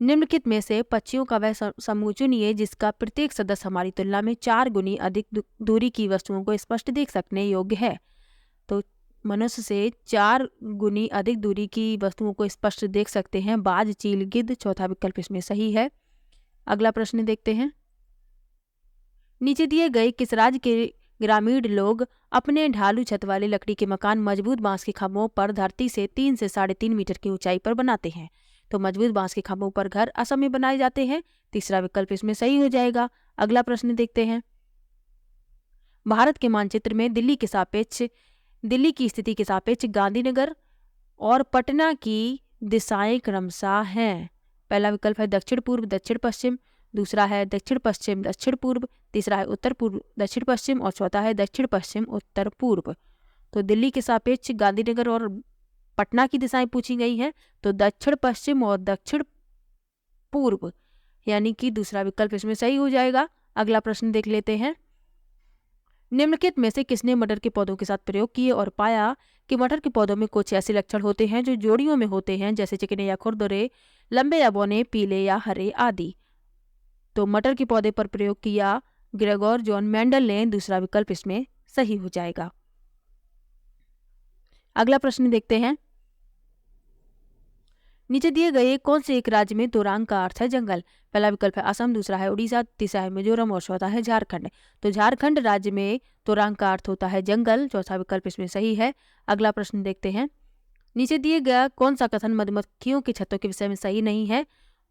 निम्नलिखित में से पक्षियों का वह समूह चुनिए जिसका प्रत्येक सदस्य हमारी तुलना में 4 गुनी अधिक दूरी की वस्तुओं को स्पष्ट देख सकने योग्य है। तो मनुष्य से 4 गुनी अधिक दूरी की वस्तुओं को स्पष्ट देख सकते हैं बाज, चील, गिद्ध। चौथा विकल्प इसमें सही है। अगला प्रश्न देखते हैं, नीचे दिए गए किस राज्य के ग्रामीण लोग अपने ढालू छत वाले लकड़ी के मकान मजबूत बांस के खंभों पर धरती से 3 से 3.5 मीटर की ऊंचाई पर बनाते हैं? तो मजबूत बांस के खंभों पर घर असम में बनाए जाते हैं। तीसरा विकल्प इसमें सही हो जाएगा। अगला प्रश्न देखते हैं, भारत के मानचित्र में दिल्ली की स्थिति के सापेक्ष गांधीनगर और पटना की दिशाएं क्रमशः हैं। पहला विकल्प है दक्षिण पूर्व, दक्षिण पश्चिम। दूसरा है दक्षिण पश्चिम, दक्षिण पूर्व। तीसरा है उत्तर पूर्व, दक्षिण पश्चिम। और चौथा है दक्षिण पश्चिम, उत्तर पूर्व। तो दिल्ली के सापेक्ष गांधीनगर और पटना की दिशाएं पूछी गई हैं, तो दक्षिण पश्चिम और दक्षिण पूर्व, यानी कि दूसरा विकल्प इसमें सही हो जाएगा। अगला प्रश्न देख लेते हैं, निम्नलिखित में से किसने मटर के पौधों के साथ प्रयोग किए और पाया कि मटर के पौधों में कुछ ऐसे लक्षण होते हैं जो जोड़ियों में होते हैं, जैसे चिकने या खुरदरे, लंबे या बौने, पीले या हरे आदि? तो मटर के पौधे पर प्रयोग किया ग्रेगोर जॉन मेंडल ने। दूसरा विकल्प इसमें सही हो जाएगा। अगला प्रश्न देखते हैं, नीचे दिए गए कौन से एक राज्य में तोरांग का अर्थ है जंगल? पहला विकल्प है असम। दूसरा है उड़ीसा। तीसरा है मिजोरम। और चौथा है झारखंड। तो झारखंड राज्य में तोरांग का अर्थ होता है जंगल। चौथा विकल्प इसमें सही है। अगला प्रश्न देखते हैं, नीचे दिए गया कौन सा कथन मधुमक्खियों की छतों के विषय में सही नहीं है?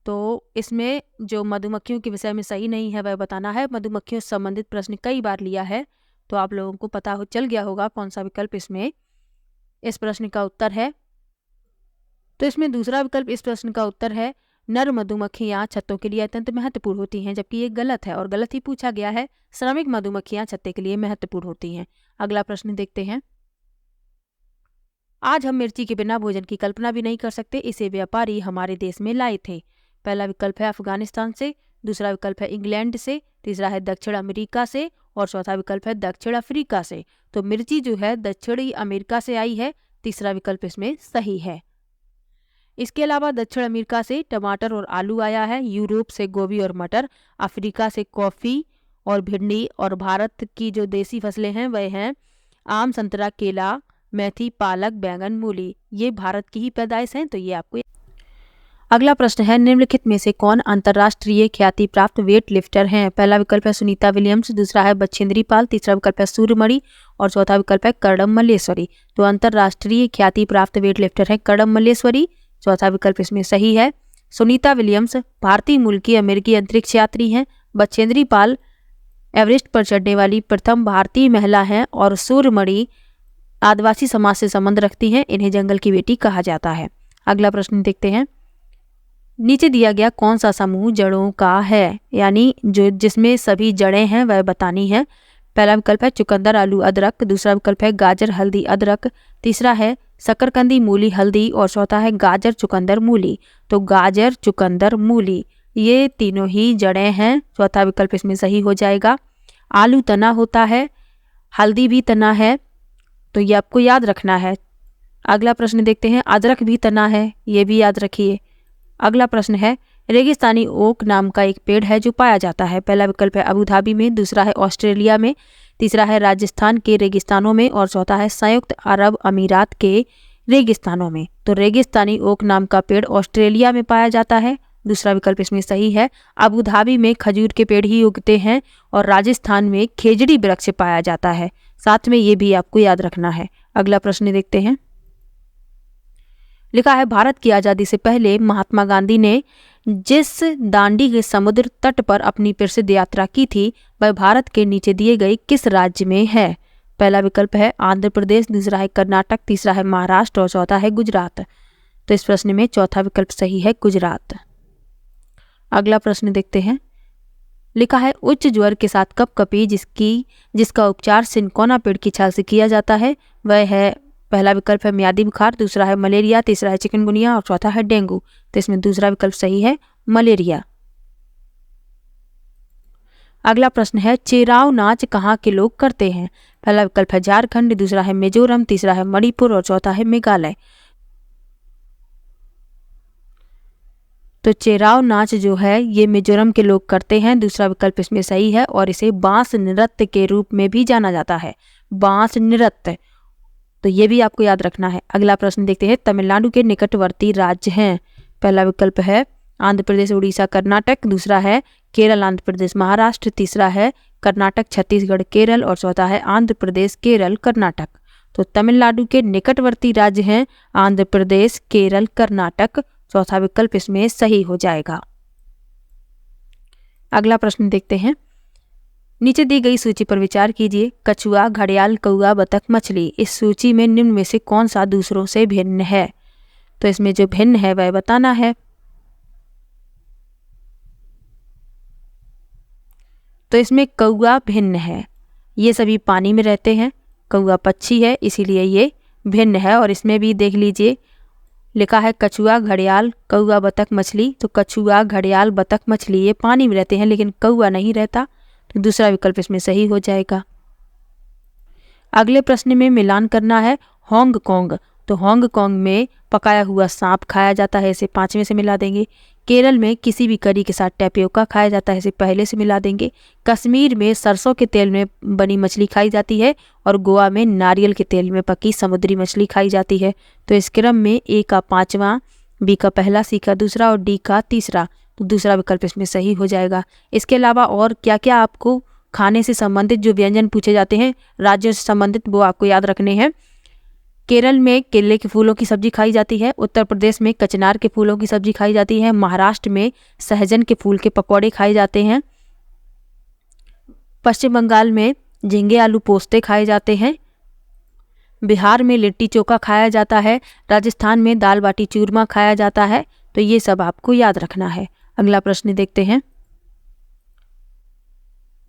तो इसमें जो मधुमक्खियों के विषय में सही नहीं है वह बताना है। मधुमक्खियों से संबंधित प्रश्न कई बार लिया है, तो आप लोगों को पता चल गया होगा कौन सा विकल्प इसमें इस प्रश्न का उत्तर है। तो इसमें दूसरा विकल्प इस प्रश्न का उत्तर है, नर मधुमक्खियां छत्तों के लिए अत्यंत महत्वपूर्ण होती हैं, जबकि ये गलत है और गलत ही पूछा गया है। श्रमिक मधुमक्खियां छत्ते के लिए महत्वपूर्ण होती हैं। अगला प्रश्न देखते हैं, आज हम मिर्ची के बिना भोजन की कल्पना भी नहीं कर सकते, इसे व्यापारी हमारे देश में लाए थे। पहला विकल्प है अफगानिस्तान से। दूसरा विकल्प है इंग्लैंड से। तीसरा है दक्षिण अमेरिका से। और चौथा विकल्प है दक्षिण अफ्रीका से। तो मिर्ची जो है दक्षिणी अमेरिका से आई है। तीसरा विकल्प इसमें सही है। इसके अलावा दक्षिण अमेरिका से टमाटर और आलू आया है, यूरोप से गोभी और मटर, अफ्रीका से कॉफ़ी और भिंडी, और भारत की जो देसी फसलें हैं वह हैं आम, संतरा, केला, मेथी, पालक, बैंगन, मूली। ये भारत की ही पैदाइश हैं, तो ये आपको। अगला प्रश्न है, निम्नलिखित में से कौन अंतर्राष्ट्रीय ख्याति प्राप्त वेट लिफ्टर हैं? पहला विकल्प है सुनीता विलियम्स। दूसरा है बछेंद्री पाल। तीसरा विकल्प है सूर्यमणि। और चौथा विकल्प है कर्दम मल्लेश्वरी। तो अंतर्राष्ट्रीय ख्याति प्राप्त वेट लिफ्टर है कर्दम मल्लेश्वरी। चौथा विकल्प इसमें सही है। सुनीता विलियम्स भारतीय मूल की अमेरिकी अंतरिक्ष यात्री हैं। बछेंद्री पाल एवरेस्ट पर चढ़ने वाली प्रथम भारतीय महिला हैं। और सूर्यमणि आदिवासी समाज से संबंध रखती हैं, इन्हें जंगल की बेटी कहा जाता है। अगला प्रश्न देखते हैं, नीचे दिया गया कौन सा समूह जड़ों का है, यानी जो जिसमें सभी जड़ें हैं वह बतानी है। पहला विकल्प है चुकंदर, आलू, अदरक। दूसरा विकल्प है गाजर, हल्दी, अदरक। तीसरा है शकरकंदी, मूली, हल्दी। और चौथा है गाजर, चुकंदर, मूली। तो गाजर, चुकंदर, मूली ये तीनों ही जड़ें हैं। चौथा विकल्प इसमें सही हो जाएगा। आलू तना होता है, हल्दी भी तना है, तो ये आपको याद रखना है। अगला प्रश्न देखते हैं, अदरक भी तना है, ये भी याद रखिए। अगला प्रश्न है, रेगिस्तानी ओक नाम का एक पेड़ है जो पाया जाता है। पहला विकल्प है अबू धाबी में। दूसरा है ऑस्ट्रेलिया में। तीसरा है राजस्थान के रेगिस्तानों में। और चौथा है संयुक्त अरब अमीरात के रेगिस्तानों में। तो रेगिस्तानी ओक नाम का पेड़ ऑस्ट्रेलिया में पाया जाता है। दूसरा विकल्प इसमें सही है। अबू धाबी में खजूर के पेड़ ही उगते हैं और राजस्थान में खेजड़ी वृक्ष पाया जाता है। साथ में ये भी आपको याद रखना है। अगला प्रश्न देखते हैं, लिखा है भारत की आज़ादी से पहले महात्मा गांधी ने जिस दांडी के समुद्र तट पर अपनी प्रसिद्ध यात्रा की थी वह भारत के नीचे दिए गए किस राज्य में है? पहला विकल्प है आंध्र प्रदेश, दूसरा है कर्नाटक, तीसरा है महाराष्ट्र और चौथा है गुजरात। तो इस प्रश्न में चौथा विकल्प सही है, गुजरात। अगला प्रश्न देखते हैं। लिखा है उच्च ज्वर के साथ कपकपी जिसका उपचार सिनकोना पेड़ की छाल से किया जाता है वह है, पहला विकल्प है मियादी बुखार, दूसरा है मलेरिया, तीसरा है चिकनगुनिया और चौथा है डेंगू। तो इसमें दूसरा विकल्प सही है, मलेरिया। अगला प्रश्न है चेराव नाच कहाँ के लोग करते हैं? पहला विकल्प है झारखंड, दूसरा है मिजोरम, तीसरा है मणिपुर और चौथा है मेघालय। तो चेराव नाच जो है ये मिजोरम के लोग करते हैं, दूसरा विकल्प इसमें सही है और इसे बांस नृत्य के रूप में भी जाना जाता है, बांस नृत्य। तो ये भी आपको याद रखना है। अगला प्रश्न देखते हैं तमिलनाडु के निकटवर्ती राज्य हैं। पहला विकल्प है आंध्र प्रदेश, उड़ीसा, कर्नाटक, दूसरा है केरल, आंध्र प्रदेश, महाराष्ट्र, तीसरा है कर्नाटक, छत्तीसगढ़, केरल और चौथा है आंध्र प्रदेश, केरल, कर्नाटक। तो तमिलनाडु के निकटवर्ती राज्य हैं आंध्र प्रदेश, केरल, कर्नाटक। चौथा विकल्प इसमें सही हो जाएगा। अगला प्रश्न देखते हैं। नीचे दी गई सूची पर विचार कीजिए। कछुआ, घड़ियाल, कौआ, बतख, मछली। इस सूची में निम्न में से कौन सा दूसरों से भिन्न है? तो इसमें जो भिन्न है वह बताना है। तो इसमें कौआ भिन्न है, ये सभी पानी में रहते हैं, कौआ पक्षी है इसीलिए ये भिन्न है। और इसमें भी देख लीजिए लिखा है कछुआ, घड़ियाल, कौआ, बतख, मछली। तो कछुआ, घड़ियाल, बतख, मछली ये पानी में रहते हैं लेकिन कौआ नहीं रहता। तो दूसरा विकल्प इसमें सही हो जाएगा। अगले प्रश्न में मिलान करना है हांगकांग। तो हांगकांग में पकाया हुआ सांप खाया जाता है, इसे पांचवें से मिला देंगे। केरल में किसी भी करी के साथ टैपियोका खाया जाता है, इसे पहले से मिला देंगे। कश्मीर में सरसों के तेल में बनी मछली खाई जाती है और गोवा में नारियल के तेल में पकी समुद्री मछली खाई जाती है। तो इस क्रम में ए का पांचवा, बी का पहला, सी का दूसरा और डी का तीसरा। तो दूसरा विकल्प इसमें सही हो जाएगा। इसके अलावा और क्या क्या आपको खाने से संबंधित जो व्यंजन पूछे जाते हैं राज्यों से संबंधित वो आपको याद रखने हैं। केरल में केले के फूलों की सब्जी खाई जाती है, उत्तर प्रदेश में कचनार के फूलों की सब्जी खाई जाती है, महाराष्ट्र में सहजन के फूल के पकौड़े खाए जाते हैं, पश्चिम बंगाल में झींगे आलू पोस्ते खाए जाते हैं, बिहार में लिट्टी चोखा खाया जाता है, राजस्थान में दाल बाटी चूरमा खाया जाता है। तो ये सब आपको याद रखना है। अगला प्रश्न देखते हैं।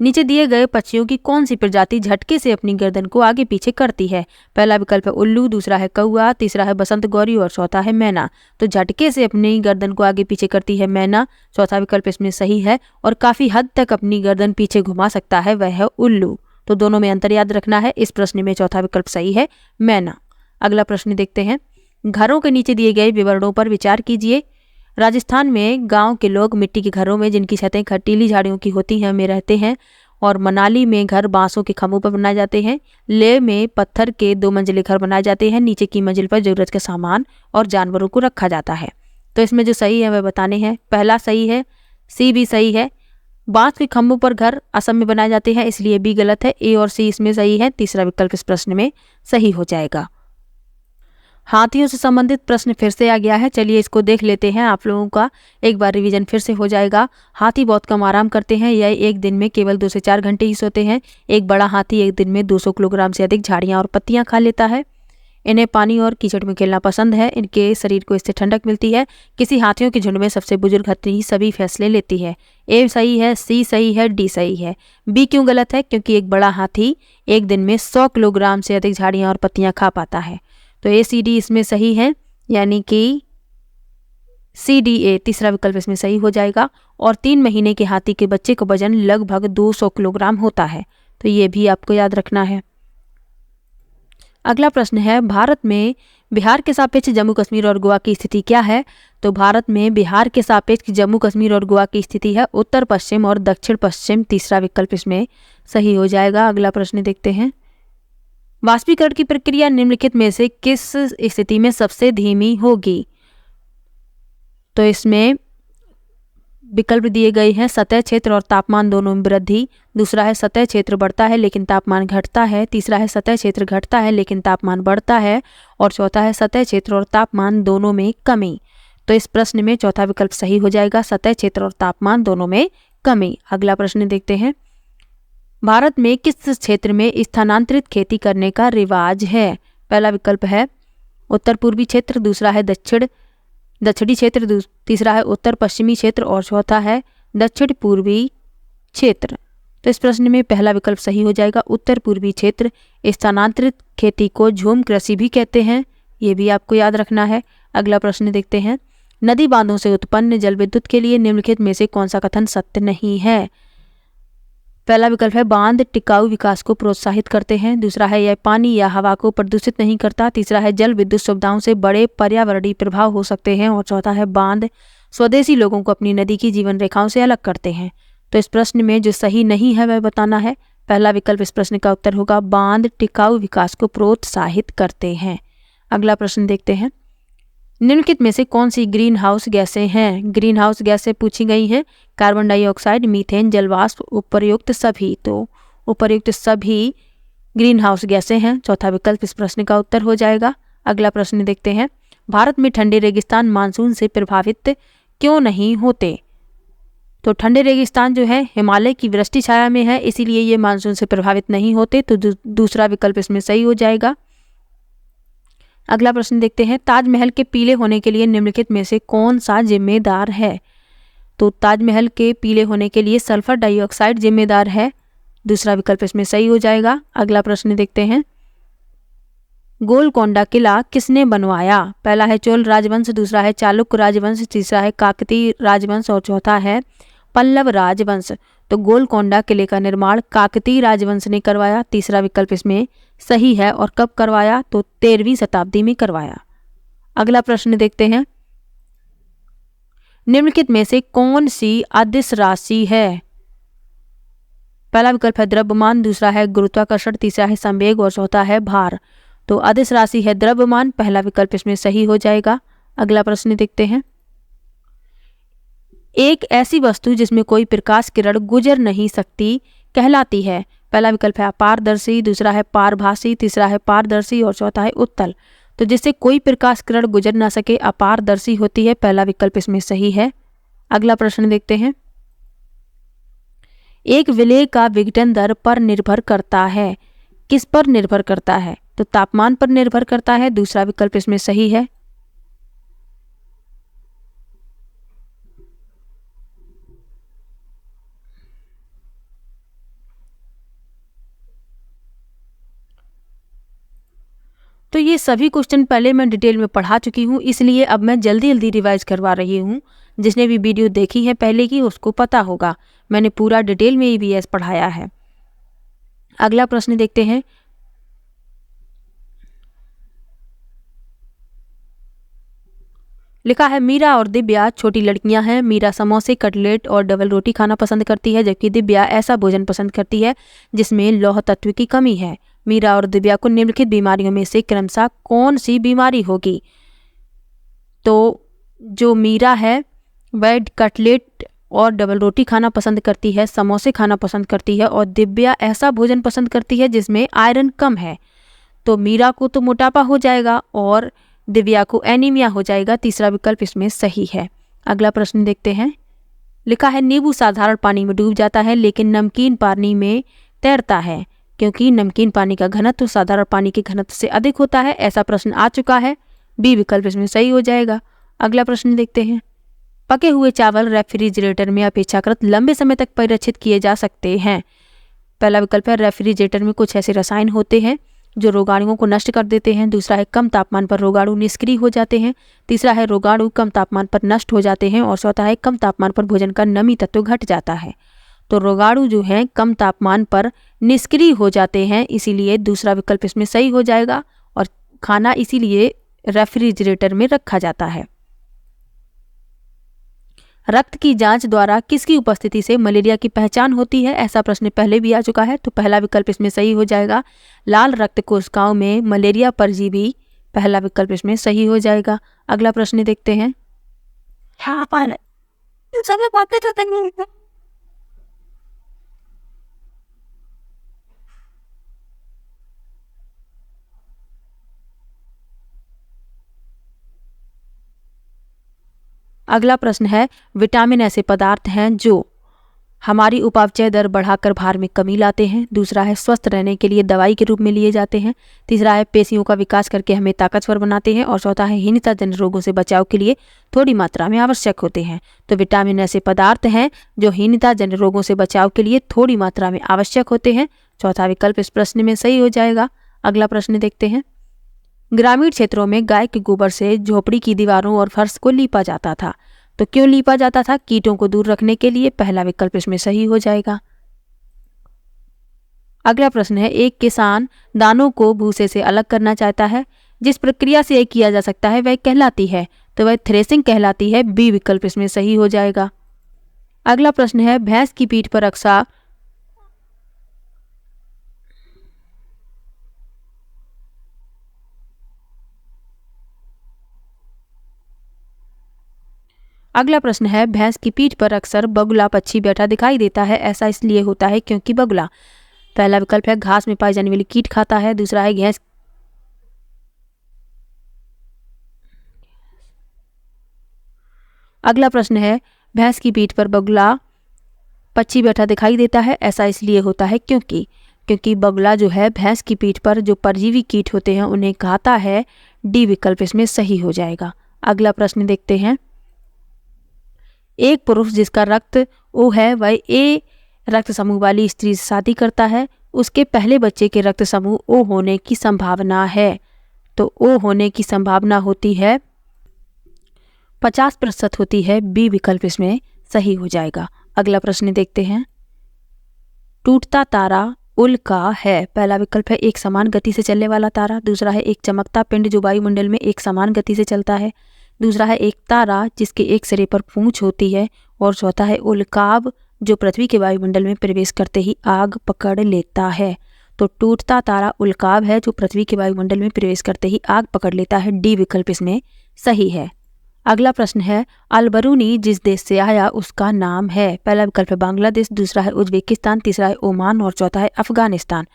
नीचे दिए गए पक्षियों की कौन सी प्रजाति झटके से अपनी गर्दन को आगे पीछे करती है? पहला विकल्प है उल्लू, दूसरा है कौआ, तीसरा है बसंत गौरी और चौथा है मैना। तो झटके से अपनी गर्दन को आगे पीछे करती है मैना, चौथा विकल्प इसमें सही है। और काफी हद तक अपनी गर्दन पीछे घुमा सकता है वह है उल्लू। तो दोनों में अंतर याद रखना है। इस प्रश्न में चौथा विकल्प सही है, मैना। अगला प्रश्न देखते हैं। घरों के नीचे दिए गए विवरणों पर विचार कीजिए। राजस्थान में गांव के लोग मिट्टी के घरों में जिनकी छतें खटीली झाड़ियों की होती हैं में रहते हैं और मनाली में घर बांसों के खम्भों पर बनाए जाते हैं। लेह में पत्थर के 2 मंजिले घर बनाए जाते हैं, नीचे की मंजिल पर जरूरत के सामान और जानवरों को रखा जाता है। तो इसमें जो सही है वह बताने हैं। पहला सही है, सी भी सही है। बांस के खम्भों पर घर असम में बनाए जाते हैं इसलिए बी गलत है, ए और सी इसमें सही है। तीसरा विकल्प इस प्रश्न में सही हो जाएगा। हाथियों से संबंधित प्रश्न फिर से आ गया है, चलिए इसको देख लेते हैं। आप लोगों का एक बार रिवीजन फिर से हो जाएगा। हाथी बहुत कम आराम करते हैं, यह एक दिन में केवल 2 से 4 घंटे ही सोते हैं। एक बड़ा हाथी एक दिन में 200 किलोग्राम से अधिक झाड़ियाँ और पत्तियाँ खा लेता है। इन्हें पानी और कीचड़ में खेलना पसंद है, इनके शरीर को इससे ठंडक मिलती है। किसी हाथियों के झुंड में सबसे बुजुर्ग हाथी सभी फैसले लेती है। ए सही है, सी सही है, डी सही है। बी क्यों गलत है? क्योंकि एक बड़ा हाथी एक दिन में 100 किलोग्राम से अधिक झाड़ियाँ और पत्तियाँ खा पाता है। तो ए सी डी इसमें सही है, यानी कि सी डी ए तीसरा विकल्प इसमें सही हो जाएगा। और 3 महीने के हाथी के बच्चे का वजन लगभग 200 किलोग्राम होता है। तो ये भी आपको याद रखना है। अगला प्रश्न है, भारत में बिहार के सापेक्ष जम्मू कश्मीर और गोवा की स्थिति क्या है? तो भारत में बिहार के सापेक्ष जम्मू कश्मीर और गोवा की स्थिति है उत्तर पश्चिम और दक्षिण पश्चिम। तीसरा विकल्प इसमें सही हो जाएगा। अगला प्रश्न देखते हैं। वाष्पीकरण की प्रक्रिया निम्नलिखित में से किस स्थिति में सबसे धीमी होगी? तो इसमें विकल्प दिए गए हैं सतह क्षेत्र और तापमान दोनों में वृद्धि, दूसरा है सतह क्षेत्र बढ़ता है लेकिन तापमान घटता है, तीसरा है सतह क्षेत्र घटता है लेकिन तापमान बढ़ता है और चौथा है सतह क्षेत्र और तापमान दोनों में कमी। तो इस प्रश्न में चौथा विकल्प सही हो जाएगा, सतह क्षेत्र और तापमान दोनों में कमी। अगला प्रश्न देखते हैं, भारत में किस क्षेत्र में स्थानांतरित खेती करने का रिवाज है? पहला विकल्प है उत्तर पूर्वी क्षेत्र, दूसरा है दक्षिणी क्षेत्र, तीसरा है उत्तर पश्चिमी क्षेत्र और चौथा है दक्षिण पूर्वी क्षेत्र। तो इस प्रश्न में पहला विकल्प सही हो जाएगा, उत्तर पूर्वी क्षेत्र। स्थानांतरित खेती को झूम कृषि भी कहते हैं, ये भी आपको याद रखना है। अगला प्रश्न देखते हैं, नदी बांधों से उत्पन्न जल विद्युत के लिए निम्नलिखित में से कौन सा कथन सत्य नहीं है? पहला विकल्प है बांध टिकाऊ विकास को प्रोत्साहित करते हैं, दूसरा है यह पानी या हवा को प्रदूषित नहीं करता, तीसरा है जल विद्युत सुविधाओं से बड़े पर्यावरणीय प्रभाव हो सकते हैं और चौथा है बांध स्वदेशी लोगों को अपनी नदी की जीवन रेखाओं से अलग करते हैं। तो इस प्रश्न में जो सही नहीं है वह बताना है। पहला विकल्प इस प्रश्न का उत्तर होगा, बांध टिकाऊ विकास को प्रोत्साहित करते हैं। अगला प्रश्न देखते हैं, निम्नलिखित में से कौन सी ग्रीन हाउस गैसें हैं? ग्रीन हाउस गैसें पूछी गई हैं, कार्बन डाइऑक्साइड, मीथेन, जलवाष्प, उपर्युक्त सभी। तो उपर्युक्त सभी ग्रीन हाउस गैसें हैं, चौथा विकल्प इस प्रश्न का उत्तर हो जाएगा। अगला प्रश्न देखते हैं, भारत में ठंडे रेगिस्तान मानसून से प्रभावित क्यों नहीं होते? तो ठंडे रेगिस्तान जो है हिमालय की वृष्टि छाया में है, इसीलिए ये मानसून से प्रभावित नहीं होते। तो दूसरा विकल्प इसमें सही हो जाएगा। अगला प्रश्न देखते हैं, ताजमहल के पीले होने के लिए निम्नलिखित में से कौन सा जिम्मेदार है? तो ताजमहल के पीले होने के लिए सल्फर डाइऑक्साइड जिम्मेदार है, दूसरा विकल्प इसमें सही हो जाएगा। अगला प्रश्न देखते हैं, गोलकोंडा किला किसने बनवाया? पहला है चोल राजवंश, दूसरा है चालुक्य राजवंश, तीसरा है काकतीय राजवंश और चौथा है पल्लव राजवंश। तो गोलकोंडा किले का निर्माण काकतीय राजवंश ने करवाया, तीसरा विकल्प इसमें सही है। और कब करवाया? तो 13वीं शताब्दी में करवाया। अगला प्रश्न देखते हैं, निम्नलिखित में से कौन सी अदिश राशि है? पहला विकल्प है द्रव्यमान, दूसरा है गुरुत्वाकर्षण, तीसरा है संवेग और चौथा है भार। तो अदिश राशि है द्रव्यमान, पहला विकल्प इसमें सही हो जाएगा। अगला प्रश्न देखते हैं, एक ऐसी वस्तु जिसमें कोई प्रकाश किरण गुजर नहीं सकती कहलाती है? पहला विकल्प है अपारदर्शी, दूसरा है पारभासी, तीसरा है पारदर्शी और चौथा है उत्तल। तो जिससे कोई प्रकाश किरण गुजर ना सके अपारदर्शी होती है, पहला विकल्प इसमें सही है। अगला प्रश्न देखते हैं, एक विलेय का विघटन दर पर निर्भर करता है, किस पर निर्भर करता है? तो तापमान पर निर्भर करता है, दूसरा विकल्प इसमें सही है। तो ये सभी क्वेश्चन पहले मैं डिटेल में पढ़ा चुकी हूँ, इसलिए अब मैं जल्दी जल्दी रिवाइज करवा रही हूँ। जिसने भी वीडियो देखी है पहले की उसको पता होगा, मैंने पूरा डिटेल में ईवीएस पढ़ाया है। अगला प्रश्न देखते हैं, लिखा है मीरा और दिव्या छोटी लड़कियां हैं। मीरा समोसे, कटलेट और डबल रोटी खाना पसंद करती है, जबकि दिव्या ऐसा भोजन पसंद करती है जिसमें लौह तत्व की कमी है। मीरा और दिव्या को निम्नलिखित बीमारियों में से क्रमशः कौन सी बीमारी होगी? तो जो मीरा है वह कटलेट और डबल रोटी खाना पसंद करती है, समोसे खाना पसंद करती है और दिव्या ऐसा भोजन पसंद करती है जिसमें आयरन कम है। तो मीरा को तो मोटापा हो जाएगा और दिव्या को एनीमिया हो जाएगा, तीसरा विकल्प इसमें सही है। अगला प्रश्न देखते हैं, लिखा है नींबू साधारण पानी में डूब जाता है लेकिन नमकीन पानी में तैरता है, क्योंकि नमकीन पानी का घनत्व साधारण पानी के घनत्व से अधिक होता है। ऐसा प्रश्न आ चुका है, बी विकल्प इसमें सही हो जाएगा। अगला प्रश्न देखते हैं, पके हुए चावल रेफ्रिजरेटर में अपेक्षाकृत लंबे समय तक परिरक्षित किए जा सकते हैं। पहला विकल्प है रेफ्रिजरेटर में कुछ ऐसे रसायन होते हैं जो रोगाणुओं को नष्ट कर देते हैं, दूसरा है कम तापमान पर रोगाणु निष्क्रिय हो जाते हैं, तीसरा है रोगाणु कम तापमान पर नष्ट हो जाते हैं और चौथा है कम तापमान पर भोजन का नमी तत्व घट जाता है। तो रोगाणु जो है कम तापमान पर निष्क्रिय हो जाते हैं, इसीलिए दूसरा विकल्प इसमें सही हो जाएगा और खाना इसीलिए रेफ्रिजरेटर में रखा जाता है। रक्त की जांच द्वारा किसकी उपस्थिति से मलेरिया की पहचान होती है? ऐसा प्रश्न पहले भी आ चुका है, तो पहला विकल्प इसमें सही हो जाएगा। लाल रक्त कोशिकाओं में मलेरिया परजीवी, पहला विकल्प इसमें सही हो जाएगा। अगला प्रश्न देखते हैं, अगला प्रश्न है, विटामिन ऐसे पदार्थ हैं जो हमारी उपापचय दर बढ़ाकर भार में कमी लाते हैं। दूसरा है, स्वस्थ रहने के लिए दवाई के रूप में लिए जाते हैं। तीसरा है, पेशियों का विकास करके हमें ताकतवर बनाते हैं। और चौथा है, हीनता जन्य रोगों से बचाव के लिए थोड़ी मात्रा में आवश्यक होते हैं। तो विटामिन ऐसे पदार्थ हैं जो हीनता जन्य रोगों से बचाव के लिए थोड़ी मात्रा में आवश्यक होते हैं। चौथा विकल्प इस प्रश्न में सही हो जाएगा। अगला प्रश्न देखते हैं। ग्रामीण क्षेत्रों में गाय के गोबर से झोपड़ी की दीवारों और फर्श को लीपा जाता था। तो क्यों लीपा जाता था? कीटों को दूर रखने के लिए। पहला विकल्प इसमें सही हो जाएगा। अगला प्रश्न है, एक किसान दानों को भूसे से अलग करना चाहता है। जिस प्रक्रिया से यह किया जा सकता है वह कहलाती है। तो वह थ्रेसिंग कहलाती है। बी विकल्प इसमें सही हो जाएगा। अगला प्रश्न है, भैंस की पीठ पर रक्षा अगला प्रश्न है, भैंस की पीठ पर अक्सर बगुला पक्षी बैठा दिखाई देता है। ऐसा इसलिए होता है क्योंकि बगुला, पहला विकल्प है, घास में पाई जाने वाली कीट खाता है। दूसरा है, भैंस अगला प्रश्न है, भैंस की पीठ पर बगुला पक्षी बैठा दिखाई देता है। ऐसा इसलिए होता है क्योंकि बगुला जो है भैंस की पीठ पर जो परजीवी कीट होते हैं उन्हें खाता है। डी विकल्प इसमें सही हो जाएगा। अगला प्रश्न देखते हैं। एक पुरुष जिसका रक्त ओ है वह ए रक्त समूह वाली स्त्री से शादी करता है। उसके पहले बच्चे के रक्त समूह ओ होने की संभावना है। तो ओ होने की संभावना होती है 50% होती है। बी विकल्प इसमें सही हो जाएगा। अगला प्रश्न देखते हैं। टूटता तारा उल्का है। पहला विकल्प है, एक समान गति से चलने वाला तारा। दूसरा है, एक चमकता पिंड जो वायुमंडल में एक समान गति से चलता है। दूसरा है, एक तारा जिसके एक सिरे पर पूंछ होती है। और चौथा है, उल्काब जो पृथ्वी के वायुमंडल में प्रवेश करते ही आग पकड़ लेता है। तो टूटता तारा उल्काब है जो पृथ्वी के वायुमंडल में प्रवेश करते ही आग पकड़ लेता है। डी विकल्प इसमें सही है। अगला प्रश्न है, अलबरूनी जिस देश से आया उसका नाम है। पहला विकल्प है बांग्लादेश, दूसरा है उज्बेकिस्तान, तीसरा है ओमान और चौथा है अफगानिस्तान।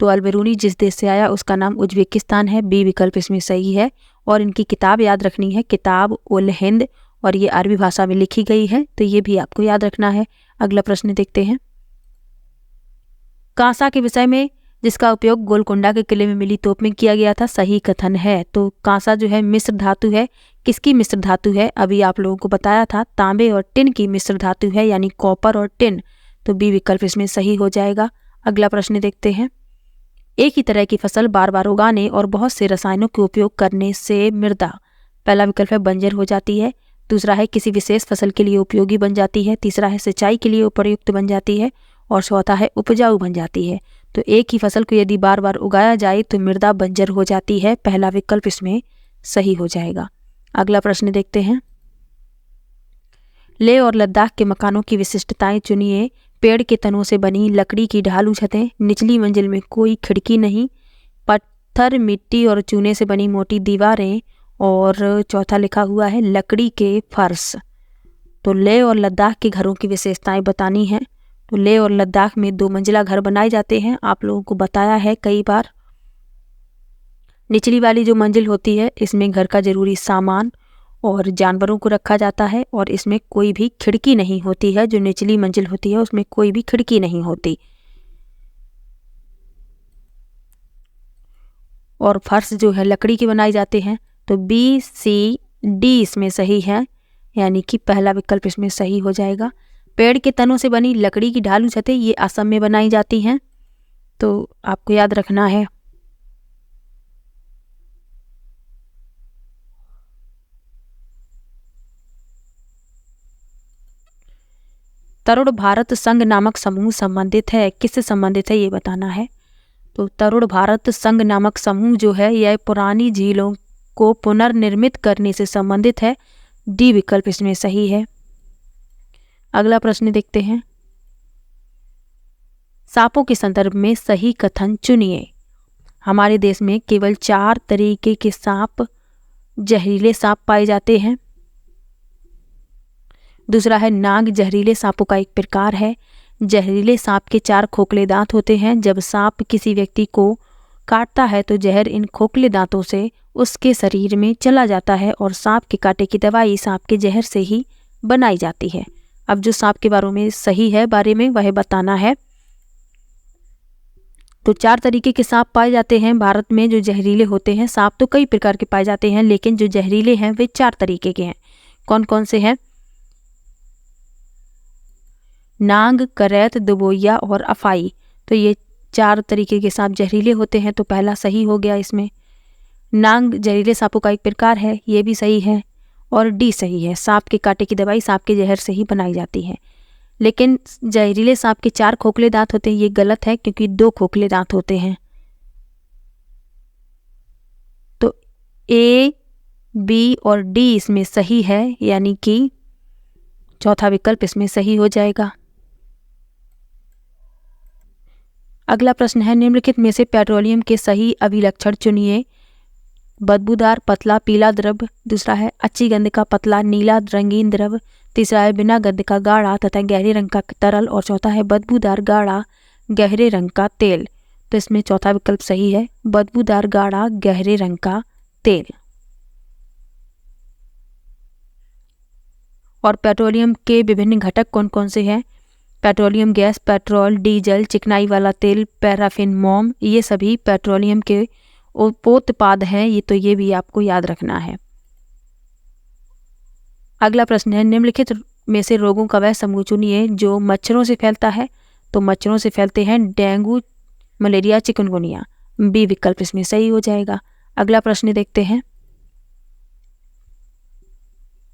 तो अलबरूनी जिस देश से आया उसका नाम उज्बेकिस्तान है। बी विकल्प इसमें सही है। और इनकी किताब याद रखनी है, किताब उल हिंद, और ये अरबी भाषा में लिखी गई है। तो ये भी आपको याद रखना है। अगला प्रश्न देखते हैं। कांसा के विषय में जिसका उपयोग गोलकोंडा के किले में मिली तोप में किया गया था, सही कथन है। तो कांसा जो है मिश्र धातु है। किसकी मिश्र धातु है? अभी आप लोगों को बताया था, तांबे और टिन की मिश्र धातु है, यानी कॉपर और टिन। तो बी विकल्प इसमें सही हो जाएगा। अगला प्रश्न देखते हैं। एक ही तरह की फसल बार बार उगाने और बहुत से रसायनों के उपयोग करने से मृदा, पहला विकल्प है, बंजर हो जाती है। दूसरा है, किसी विशेष फसल के लिए उपयोगी बन जाती है। तीसरा है, सिंचाई के लिए उपयुक्त बन जाती है। और चौथा है, उपजाऊ बन जाती है। तो एक ही फसल को यदि बार बार उगाया जाए तो मृदा बंजर हो जाती है। पहला विकल्प इसमें सही हो जाएगा। अगला प्रश्न देखते हैं। लेह और लद्दाख के मकानों की विशिष्टताएं चुनिए। पेड़ के तनों से बनी लकड़ी की ढालू छतें, निचली मंजिल में कोई खिड़की नहीं, पत्थर, मिट्टी और चूने से बनी मोटी दीवारें, और चौथा लिखा हुआ है लकड़ी के फर्श। तो लेह और लद्दाख के घरों की विशेषताएं बतानी है। तो लेह और लद्दाख में 2 मंजिला घर बनाए जाते हैं। आप लोगों को बताया है कई बार। निचली वाली जो मंजिल होती है इसमें घर का जरूरी सामान और जानवरों को रखा जाता है, और इसमें कोई भी खिड़की नहीं होती है। जो निचली मंजिल होती है उसमें कोई भी खिड़की नहीं होती। और फर्श जो है लकड़ी के बनाए जाते हैं। तो बी, सी, डी इसमें सही है, यानी कि पहला विकल्प इसमें सही हो जाएगा। पेड़ के तनों से बनी लकड़ी की ढालू छतें ये असम में बनाई जाती हैं। तो आपको याद रखना है। तरुण भारत संघ नामक समूह संबंधित है, किससे संबंधित है ये बताना है। तो तरुण भारत संघ नामक समूह जो है यह पुरानी झीलों को पुनर्निर्मित करने से संबंधित है। डी विकल्प इसमें सही है। अगला प्रश्न देखते हैं। सांपों के संदर्भ में सही कथन चुनिए। हमारे देश में केवल 4 तरीके के सांप, जहरीले सांप पाए जाते हैं। दूसरा है, नाग जहरीले सांपों का एक प्रकार है। जहरीले सांप के 4 खोखले दांत होते हैं। जब सांप किसी व्यक्ति को काटता है तो जहर इन खोखले दांतों से उसके शरीर में चला जाता है और सांप के कांटे की दवाई सांप के जहर से ही बनाई जाती है। अब जो सांप के बारे में वह बताना है। तो 4 तरीके के सांप पाए जाते हैं भारत में जो जहरीले होते हैं। सांप तो कई प्रकार के पाए जाते हैं, लेकिन जो जहरीले हैं वे 4 तरीके के हैं। कौन कौन से हैं? नाग, करैत, दबोइया और अफाई। तो ये 4 तरीके के सांप जहरीले होते हैं। तो पहला सही हो गया इसमें। नाग जहरीले सांपों का एक प्रकार है, ये भी सही है। और डी सही है, सांप के कांटे की दवाई सांप के जहर से ही बनाई जाती है। लेकिन जहरीले सांप के 4 खोखले दांत होते हैं, ये गलत है क्योंकि 2 खोखले दांत होते हैं। तो ए, बी और डी इसमें सही है, यानी कि चौथा विकल्प इसमें सही हो जाएगा। अगला प्रश्न है, निम्नलिखित में से पेट्रोलियम के सही अभिलक्षण चुनिए। बदबूदार पतला पीला द्रव, दूसरा है अच्छी गंध का पतला नीला रंगीन द्रव, तीसरा है बिना गंध का गाढ़ा तथा गहरे रंग का तरल, और चौथा है बदबूदार गाढ़ा गहरे रंग का तेल। तो इसमें चौथा विकल्प सही है, बदबूदार गाढ़ा गहरे रंग का तेल। और पेट्रोलियम के विभिन्न घटक कौन कौन से हैं? पेट्रोलियम गैस, पेट्रोल, डीजल, चिकनाई वाला तेल, पैराफिन, मोम, ये सभी पेट्रोलियम के उपोत्पाद हैं। ये भी आपको याद रखना है। अगला प्रश्न है, निम्नलिखित में से रोगों का वह समूह चुनिए जो मच्छरों से फैलता है। तो मच्छरों से फैलते हैं डेंगू, मलेरिया, चिकनगुनिया। बी विकल्प इसमें सही हो जाएगा। अगला प्रश्न देखते हैं,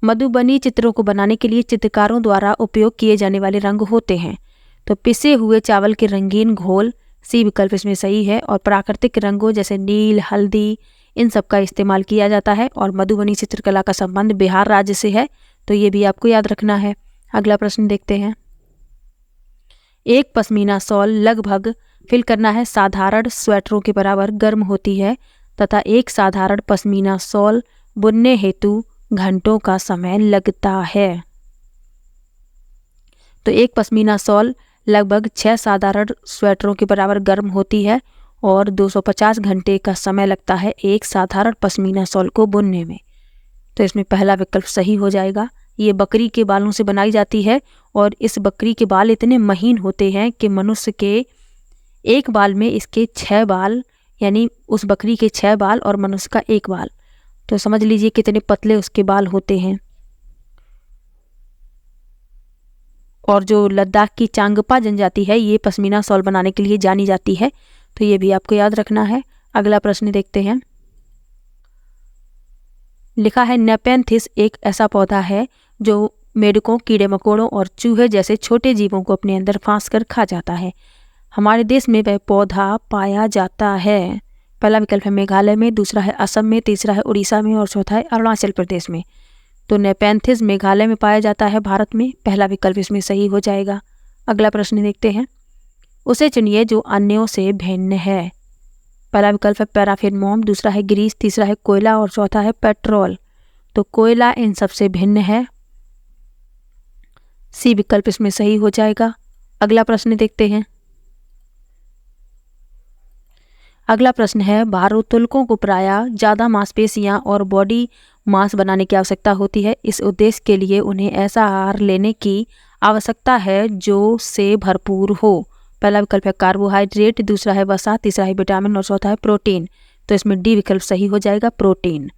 मधुबनी चित्रों को बनाने के लिए चित्रकारों द्वारा उपयोग किए जाने वाले रंग होते हैं। तो पिसे हुए चावल के रंगीन घोल, सी विकल्प इसमें सही है। और प्राकृतिक रंगों जैसे नील, हल्दी, इन सब का इस्तेमाल किया जाता है। और मधुबनी चित्रकला का संबंध बिहार राज्य से है, तो ये भी आपको याद रखना है। अगला प्रश्न देखते हैं, एक पश्मीना शॉल लगभग फिल करना है साधारण स्वेटरों के बराबर गर्म होती है तथा एक साधारण पश्मीना शॉल बुनने हेतु घंटों का समय लगता है। तो एक पश्मीना शॉल लगभग 6 साधारण स्वेटरों के बराबर गर्म होती है और 250 घंटे का समय लगता है एक साधारण पश्मीना शॉल को बुनने में। तो इसमें पहला विकल्प सही हो जाएगा। ये बकरी के बालों से बनाई जाती है और इस बकरी के बाल इतने महीन होते हैं कि मनुष्य के एक बाल में इसके 6 बाल, यानी उस बकरी के 6 बाल और मनुष्य का 1 बाल। तो समझ लीजिए कितने पतले उसके बाल होते हैं। और जो लद्दाख की चांगपा जनजाति है ये पश्मीना शॉल बनाने के लिए जानी जाती है, तो ये भी आपको याद रखना है। अगला प्रश्न देखते हैं, लिखा है नेपेंथिस एक ऐसा पौधा है जो मेढकों, कीड़े मकोड़ों और चूहे जैसे छोटे जीवों को अपने अंदर फांस कर खा जाता है। हमारे देश में वह पौधा पाया जाता है। पहला विकल्प है मेघालय में, दूसरा है असम में, तीसरा है उड़ीसा में और चौथा है अरुणाचल प्रदेश में। तो नेपेंथिस मेघालय में पाया जाता है भारत में, पहला विकल्प इसमें सही हो जाएगा। अगला प्रश्न देखते हैं, उसे चुनिए जो अन्यों से भिन्न है। पहला विकल्प है पैराफिन मोम, दूसरा है ग्रीस, तीसरा है कोयला और चौथा है पेट्रोल। तो कोयला इन सबसे भिन्न है, सी विकल्प इसमें सही हो जाएगा। अगला प्रश्न देखते हैं, अगला प्रश्न है भारोत्तोलकों को प्रायः ज़्यादा मांसपेशियां और बॉडी मांस बनाने की आवश्यकता होती है। इस उद्देश्य के लिए उन्हें ऐसा आहार लेने की आवश्यकता है जो से भरपूर हो। पहला विकल्प है कार्बोहाइड्रेट, दूसरा है वसा, तीसरा है विटामिन और चौथा है प्रोटीन। तो इसमें डी विकल्प सही हो जाएगा, प्रोटीन।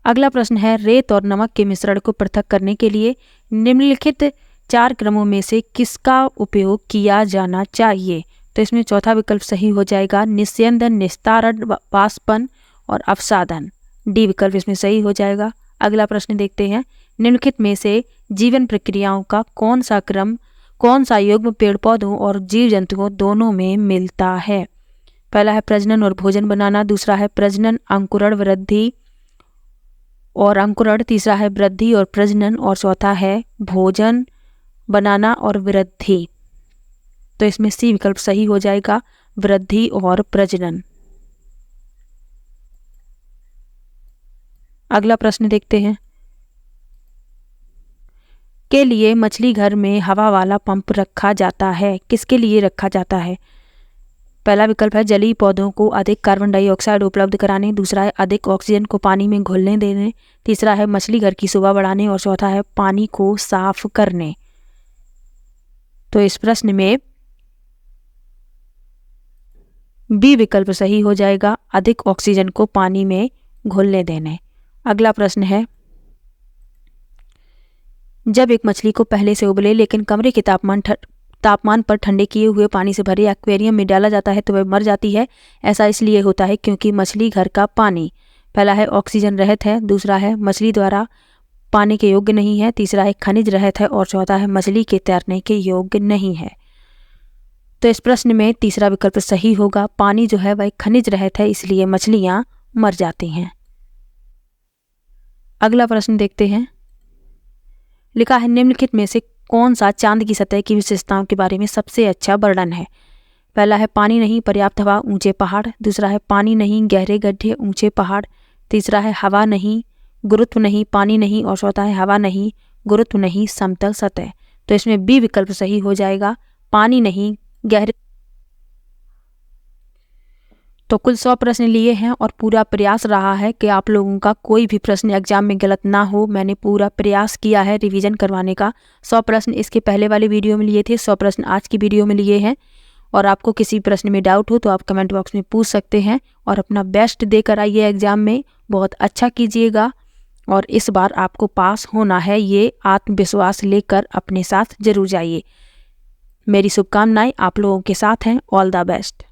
अगला प्रश्न है रेत और नमक के मिश्रण को पृथक करने के लिए निम्नलिखित 4 क्रमों में से किसका उपयोग किया जाना चाहिए। तो इसमें चौथा विकल्प सही हो जाएगा, निस्यंदन, निस्तारण, वाष्पन और अवसादन। डी विकल्प इसमें सही हो जाएगा। अगला प्रश्न देखते हैं, निम्नलिखित में से जीवन प्रक्रियाओं का कौन सा क्रम, कौन सा युग्म पेड़ पौधों और जीव जंतुओं दोनों में मिलता है। पहला है प्रजनन और भोजन बनाना, दूसरा है प्रजनन, अंकुरण, वृद्धि और अंकुरण, तीसरा है वृद्धि और प्रजनन और चौथा है भोजन बनाना और वृद्धि। तो इसमें सी विकल्प सही हो जाएगा, वृद्धि और प्रजनन। अगला प्रश्न देखते हैं, के लिए मछली घर में हवा वाला पंप रखा जाता है? किसके लिए रखा जाता है? पहला विकल्प है जलीय पौधों को अधिक कार्बन डाइऑक्साइड उपलब्ध कराने, दूसरा है अधिक ऑक्सीजन को पानी में घुलने देने, तीसरा है मछली घर की शोभा बढ़ाने और चौथा है पानी को साफ करने। तो इस प्रश्न में बी विकल्प सही हो जाएगा, अधिक ऑक्सीजन को पानी में घुलने देने। अगला प्रश्न है, जब एक मछली को पहले से उबले लेकिन कमरे के तापमान पर ठंडे किए हुए पानी से भरे एक्वेरियम में डाला जाता है तो वह मर जाती है। ऐसा इसलिए होता है क्योंकि मछली घर का पानी पहला है ऑक्सीजन रहित है, दूसरा है मछली द्वारा पाने के योग्य नहीं है, तीसरा है खनिज रहित है और चौथा है मछली के तैरने के योग्य नहीं है। तो इस प्रश्न में तीसरा विकल्प सही होगा, पानी जो है वह खनिज रहित है इसलिए मछलियां मर जाती हैं। अगला प्रश्न देखते हैं। लिखा है निम्नलिखित में से कौन सा चांद की सतह की विशेषताओं के बारे में सबसे अच्छा वर्णन है? पहला है पानी नहीं पर्याप्त हवा ऊंचे पहाड़, दूसरा है पानी नहीं गहरे गड्ढे ऊंचे पहाड़, तीसरा है हवा नहीं गुरुत्व नहीं पानी नहीं और चौथा है हवा नहीं गुरुत्व नहीं समतल सतह। तो इसमें बी विकल्प सही हो जाएगा, पानी नहीं गहरे। तो कुल 100 प्रश्न लिए हैं और पूरा प्रयास रहा है कि आप लोगों का कोई भी प्रश्न एग्जाम में गलत ना हो। मैंने पूरा प्रयास किया है रिवीजन करवाने का। 100 प्रश्न इसके पहले वाले वीडियो में लिए थे, 100 प्रश्न आज की वीडियो में लिए हैं। और आपको किसी प्रश्न में डाउट हो तो आप कमेंट बॉक्स में पूछ सकते हैं और अपना बेस्ट देकर आइए एग्जाम में, बहुत अच्छा कीजिएगा और इस बार आपको पास होना है, ये आत्मविश्वास लेकर अपने साथ जरूर जाइए। मेरी शुभकामनाएं आप लोगों के साथ हैं। All the best.